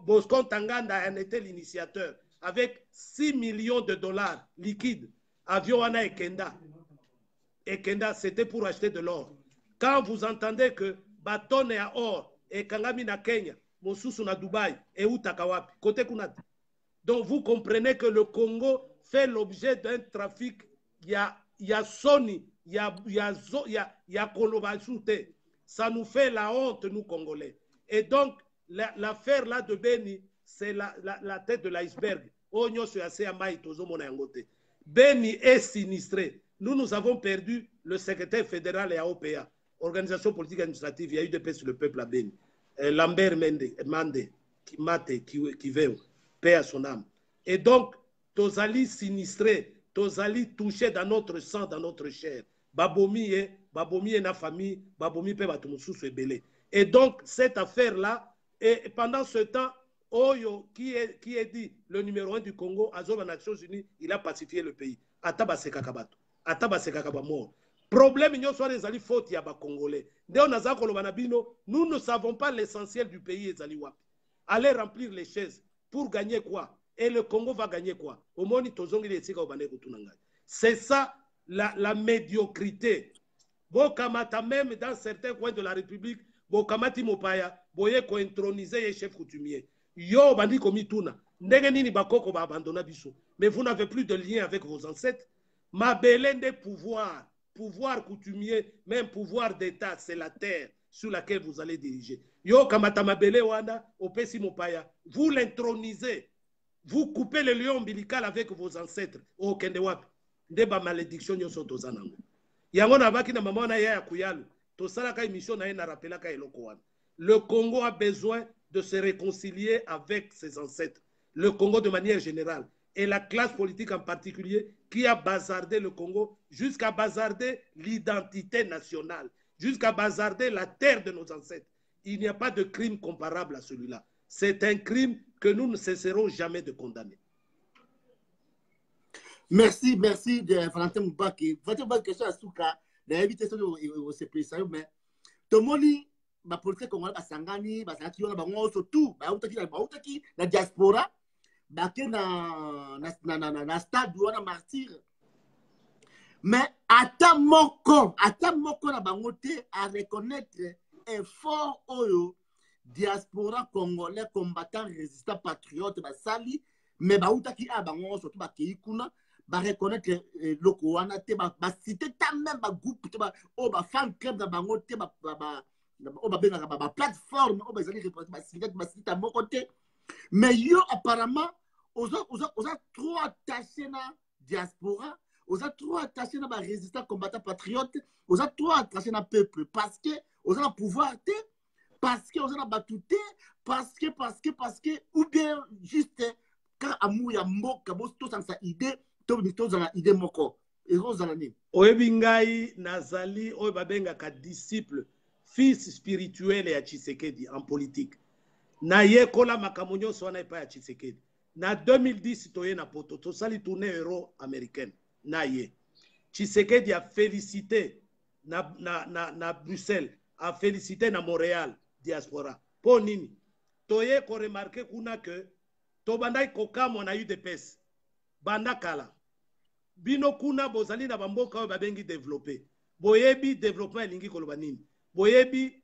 Bosco Tanganda en était l'initiateur avec 6 millions de dollars liquides, avion wana ekenda. Et Kenda, c'était pour acheter de l'or. Quand vous entendez que Baton est à or, et Kangami na Kenya, Mosusu na Dubaï, et Utakawapi, côté Kunat. Donc vous comprenez que le Congo fait l'objet d'un trafic. Il y a Sony, il y a Kolobasute. Ça nous fait la honte, nous Congolais. Et donc, l'affaire là de Beni, c'est la tête de l'iceberg. Beni est sinistré. Nous avons perdu le secrétaire fédéral et AOPA, Organisation politique administrative, il y a eu des paix sur le peuple à Beni. Lambert Mande, qui veut, paix à son âme. Et donc, Tozali sinistré, Tozali touché dans notre sang, dans notre chair. Babomi et na famille, Babomi pe batumusu se belé. Et donc, cette affaire-là, et pendant ce temps, Oyo, qui est dit le numéro 1 du Congo, Azoba Nations Unies, il a pacifié le pays. Atabase Kakabato. Problème, les faute ya Congolais. Nous ne savons pas l'essentiel du pays. Allez remplir les chaises. Pour gagner quoi? Et le Congo va gagner quoi? C'est ça la médiocrité. Bokamata même dans certains coins de la République, Bokamati Mopaya, Boye ko introniser les chefs coutumiers. Yo bandi komituna. Ndenge nini bakoko ba abandona biso. Mais vous n'avez plus de lien avec vos ancêtres. Mabelende pouvoir, pouvoir coutumier, même pouvoir d'État, c'est la terre sur laquelle vous allez diriger. Yo kamata mabele wana, opesi Mopaya, vous l'intronisez. Vous coupez le lien ombilical avec vos ancêtres. Au Kendewap. Ndeba malédiction yo sotozanango. Yango na baki na maman na ya kuyalu. To salaka émission na na rappelaka eloko wana. Le Congo a besoin de se réconcilier avec ses ancêtres. Le Congo de manière générale. Et la classe politique en particulier qui a bazardé le Congo jusqu'à bazarder l'identité nationale, jusqu'à bazarder la terre de nos ancêtres. Il n'y a pas de crime comparable à celui-là. C'est un crime que nous ne cesserons jamais de condamner. Merci, merci de Valentin Moubaki. Valentin Moubaki, question à Souka, d'inviter ceux qui se plaisaient, mais tout le monde, la politique congolaise, Basangani, Basangani, on a bango surtout, Baoutaki, la diaspora, Baké na stade où on a martyr. Mais à ta moko na bangote à reconnaître effort oyo diaspora congolais combattant résistant patriote basali, mais Baoutaki a bango surtout Baké kuna. Ba reconnaître le Kouana, ba citer ta même ba groupe, ba fan club da bango te ba plateforme, ba zali représenter ba citer à mon côté. Mais yo apparemment, aux trop attachés na diaspora, aux trop attachés na ba résistants combattants patriotes, aux trop attachés na peuple parce que aux a pouvoir te, parce que aux a battuté, parce que ou bien juste quand amour ya mboka bo tout sans sa idée. Oebingai Nazali Oebabenga ka disciple, fils spirituel ya Tshisekedi en politique. Na ye kola makamonyo swana epa ya Tshisekedi. Na 2010 toye na poto to sali tournée euro américaine. Na ye. Tshisekedi a félicité na Bruxelles, a félicité na Montréal diaspora. Po nini? Toye ko remarquer kuna que to bandai kokamo na UDPS. Banda kala. Bino kuna bozali na bamboka oyo babengi développer. Boyebi développement elingi koloba nini. Boyebi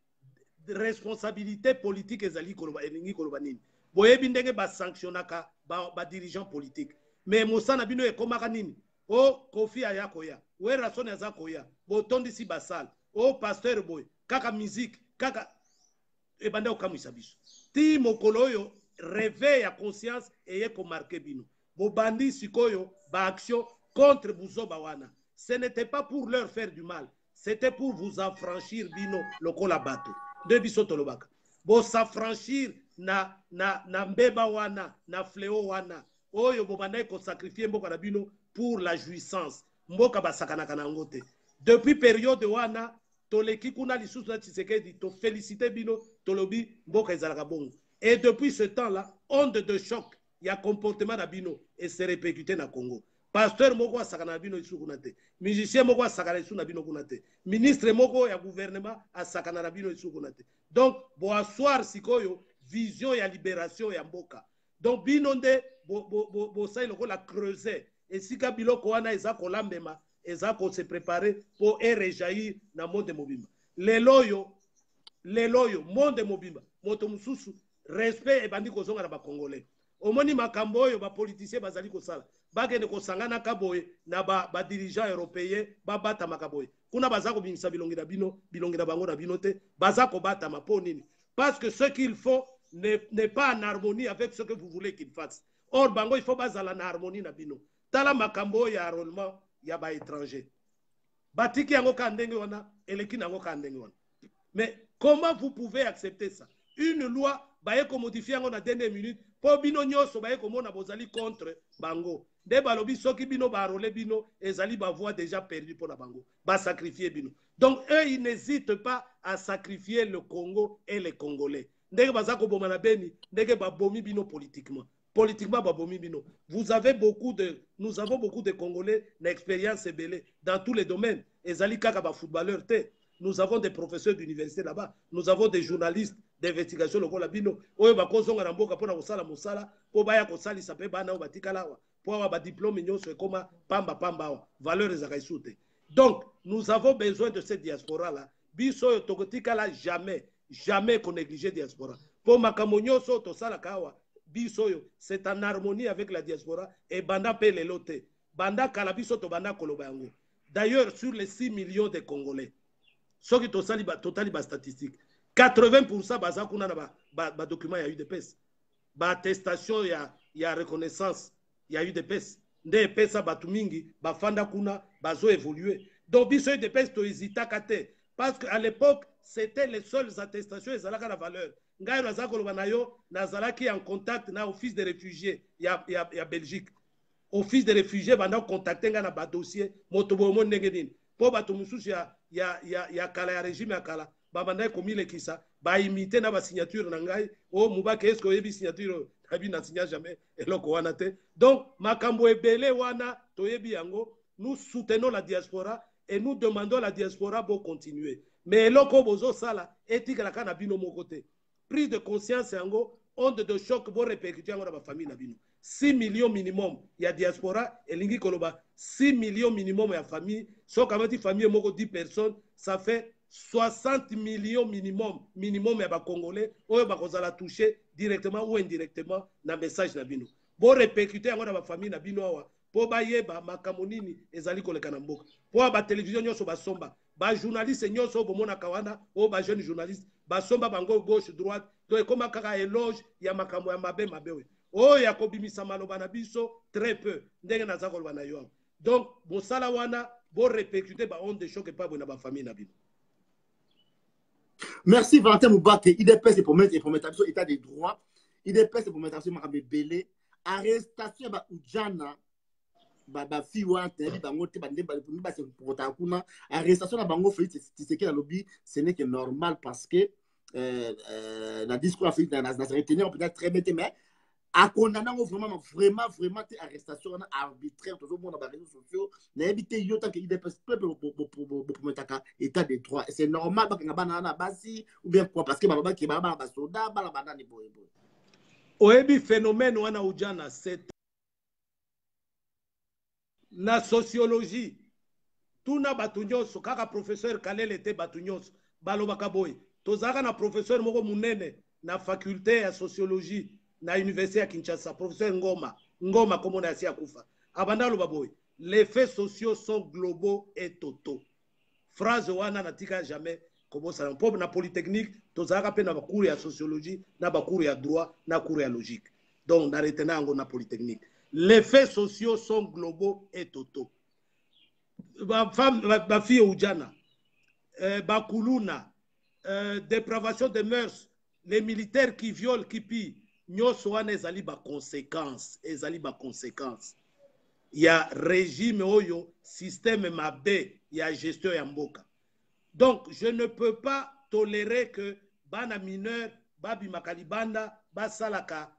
responsabilité politique ezali koloba elingi koloba nini. Boyebi ndenge ba sanctionnaka ba dirigeant politique. Mais mosana bino ekomaka nini? O Kofi ayakoya. We rason azakoya. Botondi si basal. O pasteur boy. Kaka musique. Kaka ebanda okamwisa biso. Ti mokolo oyo réveil à conscience eye ko marquer bino. Bobandi sikoyo ba action contre Buzoba wana. Ce n'était pas pour leur faire du mal, c'était pour vous affranchir bino lokola bato. De biso tolobaka. Bo s'affranchir na mbeba wana, na fléau wana. Oyo bobandai ko sacrifier mboka na bino pour la jouissance. Mboka basakana kana ngote. Depuis période wana toleki kuna lisusu na Tshisekedi to féliciter bino tolobi mboka ezalaka bongo. Et depuis ce temps-là, onde de choc, il y a comportement d'abino et c'est répercuté dans le Congo. Pasteur moko a sakana bino isu kunate. Musicien moko a sakana isu na bino kunate. Ministre moko ya gouvernement a sakana bino isu kunate. Donc, bo assoir sikoyo vision ya libération ya mboka. Donc bino nde bo sa iloko la creuser. Et sika biloko wana eza kolambema, eza ko se préparer pour rejaillir na monde mobimba. Leloyo monde mobimba. Moto mususu respect ebandi kozonga na ba congolais. Omoni makambo oyo ba politicien bazali kosala. Bagende kosangana kaboye na ba dirigeant européen babata makaboye. Kuna bazako bimisa bilongira bango na binote, bazako bata maponini. Parce que ce qu'il faut n'est pas en harmonie avec ce que vous voulez qu'il fasse. Or bango il faut bazala na harmonie na bino. Tala makambo ya enrôlement ya ba étranger. Batiki yango ka ndenge wana, eleki nango ka ndenge wana. Mais comment vous pouvez accepter ça? Une loi baye ko modifier yango na dernière minute po bino nyoso baye ko mona bozali contre bango. De balobi soki bino ba rôler bino ezali ba voix déjà perdu pour la bango. Ba sacrifier bino. Donc eux ils n'hésitent pas à sacrifier le Congo et les Congolais. Ndenge bazako bomana beni, ndenge ba bomi bino politiquement. Politiquement ba bomi bino. Nous avons beaucoup de Congolais d'expérience belé dans tous les domaines. Ezali kaka ba footballeur te. Nous avons des professeurs d'université là-bas. Nous avons des journalistes d'investigation lokola bino oyo bakozonga na mboka mpona kosala mosala mpo baya kosalisa mpe bana oyo batikala awa mpo awa badiplôme nyonso ekoma pamba awa valeur ezaka esu te. Donc nous avons besoin de cette diaspora là biso oyo tokotikala jamais qu'on néglige diaspora mpo makambo nyonso tosalaka awa biso oyo c'est en harmonie avec la diaspora et banda mpe lelo te banda kala biso tobanda koloba yango. D'ailleurs sur les 6 millions de Congolais soki totali ba statistique 80% baza kuna na ba document ya UDPS ba attestation ya reconnaissance ya UDPS nde pesa batu mingi bafanda kuna bazo évoluer. Donc biso UDPS to hésitaka te parce qu'à l'époque c'était les seules attestations ezalaka la valeur. Ngai naza koloba na yo nazalaki en contact na office de réfugiés ya Belgique. Office de réfugiés banda contacter nga na ba dossier moto bomo ndenge nini po bato mususu ya kala ya régime ya kala babanda komile kisa ba imiter na ba signature na ngai o mubake est-ce que yebi signature tabi na signa jamais eloko wana te. Donc makambo ebele wana toyebi yango nous soutenons la diaspora et nous demandons la diaspora pour continuer mais eloko bozo sala etikala kana bino moko te prise de conscience yango onde de choc pour répercuter yango na ba famille na bino 6 millions minimum ya diaspora elingi koloba 6 millions minimum ya famille so kamati famille moko 10 personnes ça fait 60 millions minimum ya ba congolais oyo bakozala toucher directement ou indirectement na message na bino bo répercuter yango na ba famille na bino awa po bayeba makambo nini ezali koleka na mboka po ba télévision nyonso basomba ba journaliste nyonso bomona kawana o ba jeune journaliste basomba bango gauche droite to ekoma kaka éloge ya makambo ya mabe we oh ya kobimisa maloba na biso très peu ndenge naza koloba na yo. Donc mosala wana bo répercuter ba onde de choc pas bona ba famille na bino. Merci Valentin Moubake. IDPS c'est pour mettre état des droits. IDPS c'est pour mettre makambe belé arrestation ba ujana ba fi wana te bango te bande ba se porta kuna arrestation na bango fait c'est que la lobby ce n'est que normal parce que la discours a fait dans la retenir peut-être très bête mais à condamner vraiment tes arrestations arbitraires tout le monde dans les réseaux sociaux n'habiter yo tant que IDPS peuple pour mettre état des droits c'est normal parce que na basi ou bien quoi parce que baba ki baba ba soda bala bana ni boy oebi phénomène wana ujana c'est la sociologie tuna batu nyonso kaka professeur Kalele te batu nyonso balobaka boy tozaka na professeur moko munene na faculté ya sociologie na université ya Kinshasa professeur Ngoma comme on a ya kufa abanda loba boy les faits sociaux sont globaux et totaux phrase wana natika jamais comme ça pour na polytechnique tozaka pe na bakuru ya sociologie na bakuru ya droit na cours ya logique donc na retena ngo na polytechnique les faits sociaux sont globaux et totaux ba fille ujana bakuluna dépravation des mœurs les militaires qui violent qui pillent nyonso wana ezali ba conséquences ya régime oyo système mabe ya gestion ya mboka. Donc je ne peux pas tolérer que bana mineur babi makalibanda basalaka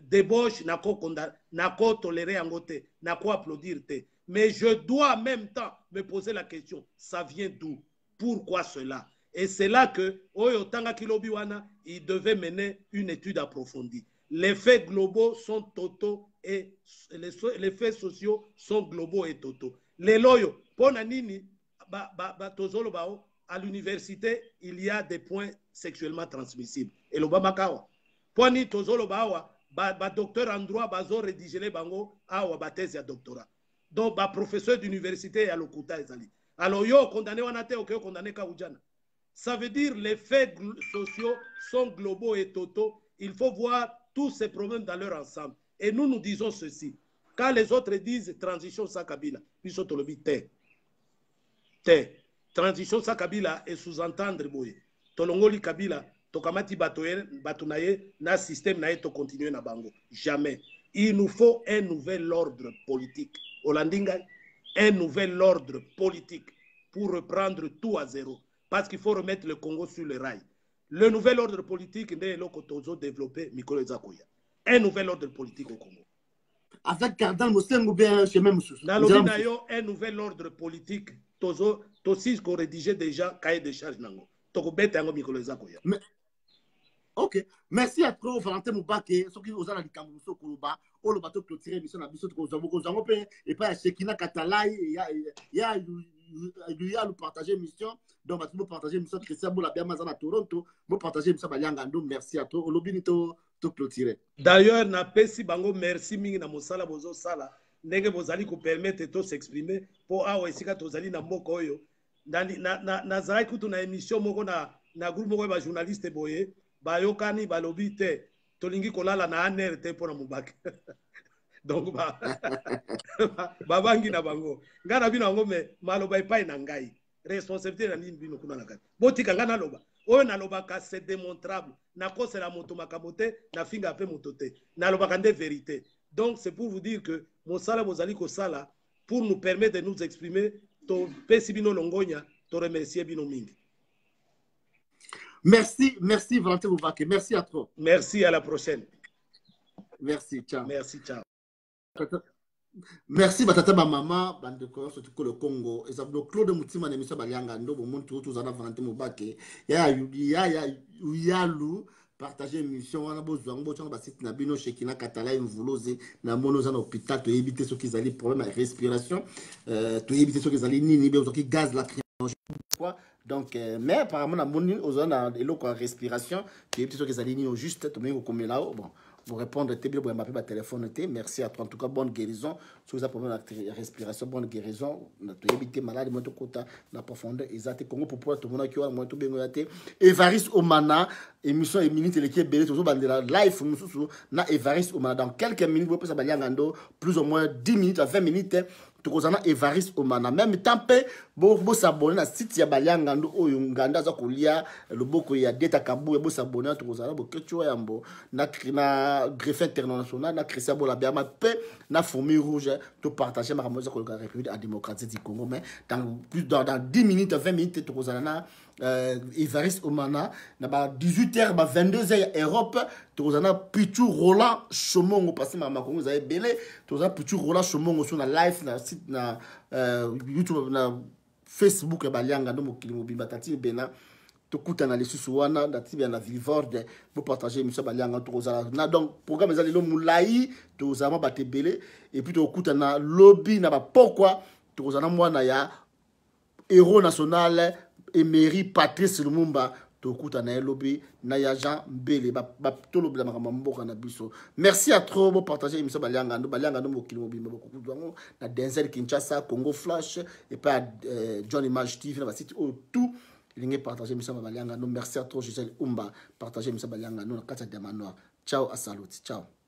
débauche nako tolérer yango te nako applaudir te mais je dois en même temps me poser la question ça vient d'où, pourquoi cela? Et c'est là que Oyo Tanga Kilobi wana il devait mener une étude approfondie. Les faits globaux sont totaux et les faits sociaux sont globaux et totaux. Les loyaux, pona nini tozolo bao à l'université il y a des points sexuellement transmissibles. Et l'obama kawa. Poni tozolo bawa ba docteur en droit bazo rédiger les bango awa ba thèse ya doctorat. Donc ba professeur d'université ya lokuta ezali. Alors yo condamné wana te ok condamné ka ujana. Ça veut dire les faits sociaux sont globaux et totaux. Il faut voir tous ces problèmes dans leur ensemble. Et nous disons ceci. Quand les autres disent transition sans Kabila, ils sont le bité. Transition sans Kabila et sous-entendre boye. Tolongoli Kabila, tokamati batunaye, na système nae to continuer na bango. Jamais. Il nous faut un nouvel ordre politique. Olandinga, un nouvel ordre politique pour reprendre tout à zéro. Parce qu'il faut remettre le Congo sur le rail. Le nouvel ordre politique n'est pas développé, Mikolo Zakoya. Un nouvel ordre politique au Congo. Avec Cardin Mousseng ou bien chez même Moussous. Un nouvel ordre politique, Tosis qu'on rédigeait déjà cahier de charge. Toko bête Mikolo Zakoya. Ok, merci à trop Valentin Moubake, ceux qui osent la Likamousso Koulouba, ou le bateau clôturé, émission d'Abisso Kozamo, et pas Shekina Katalaï, il y a le partager émission, donc vous partager émission Christian Boula Biamazana Toronto, vous partager émission Baliangando, merci à trop, Lobinito, tout clôturé. D'ailleurs, na pesi bango merci mingi na mosala bozo sala, ndenge bozali ko permettre to s'exprimer, po awa esika tozali na mboko oyo, na zalai kutu na émission moko na groupe moko ba journaliste boye, bayokani balobi te tolingi kolala na aner te mpona Moubake. Donc babangi na bango ngana bino yango me maloba epai na ngai responsabilité na nini bino kuna na kati botika ngana loba oyo nalobaka c'est démontrable nakosela moto makambo te nafinga mpe moto te nalobaka nde vérité. Donc c'est pour vous dire que mosala bozali kosala pour nous permettre de nous exprimer, topesi bino longonya, to remercier bino mingi. Merci, merci Valentin Moubake. Merci à toi. Merci, à la prochaine. Merci, ciao. Merci, ciao. Merci batata ba mama bande ko surtout le Congo et ça le Claude Moutima na émission Balianga ndo bo montu tous ana Valentin Moubake ya lu partager émission wana bozwa ngo tshanga ba site na bino Shekina Katala Mvuloze na monoza na hôpital to éviter ceux qui allaient problème à respiration to éviter ceux qui allaient nini be qui gaz lacrymogène quoi. Donc, mais apparemment, on a une respiration. Tu es sûr que juste, tu es comme là. Bon, vous répondre, tu es bien, tu téléphone. Merci à toi. En tout cas, bonne guérison. Si vous avez problème de respiration, bonne guérison. Tu es malade, tu es la profondeur. Exact. Congo pour pouvoir tout le monde qui a moins tout bien. Évariste Omana, émission et minutes, qui est belle, toujours bandera live. Na Évariste Omana. Dans quelques minutes, vous pouvez savoir plus ou moins 10 minutes à 20 minutes. Tokozana Évariste Omana même tempé bo s'abonner na site ya Balianga ndo oyo nganda za kolia loboko ya deta kabu bo s'abonner tokozana bo kecho yambo na greffe international na Christian Bola Biama pe na fourmi rouge to partager ma ramosa ko la République démocratique du Congo mais dans 10 minutes 20 minutes tokozana na Évariste Omana na ba 18h ba 22h Europe tokozana Pichu Roland Chomongo parce que ma Congo za belé tokozana Pichu Roland Chomongo sur na live na site na YouTube na Facebook ya Balianga ndo mokili mobimba tati bena tokuta na lisusu wana dati bia na Vivorde pour partager émission Balianga tokozala na donc programme ezali lo mulai tozama batebele et puis tokuta na lobby na ba pokwa tokozana mwana ya héros national Emery Patrice Lumumba tokuta na lobby na ya Jean Mbele ba tolo bla makambo na biso. Merci à trop pour partager émission Balianga ndo mokili mobimba beaucoup na Denzel Kinshasa Congo Flash et pas John Image TV na ba site tout il partager émission Balianga ndo. Merci à trop Gisèle Umba partager émission Balianga ndo na kata de manoir. Ciao à salut. Ciao.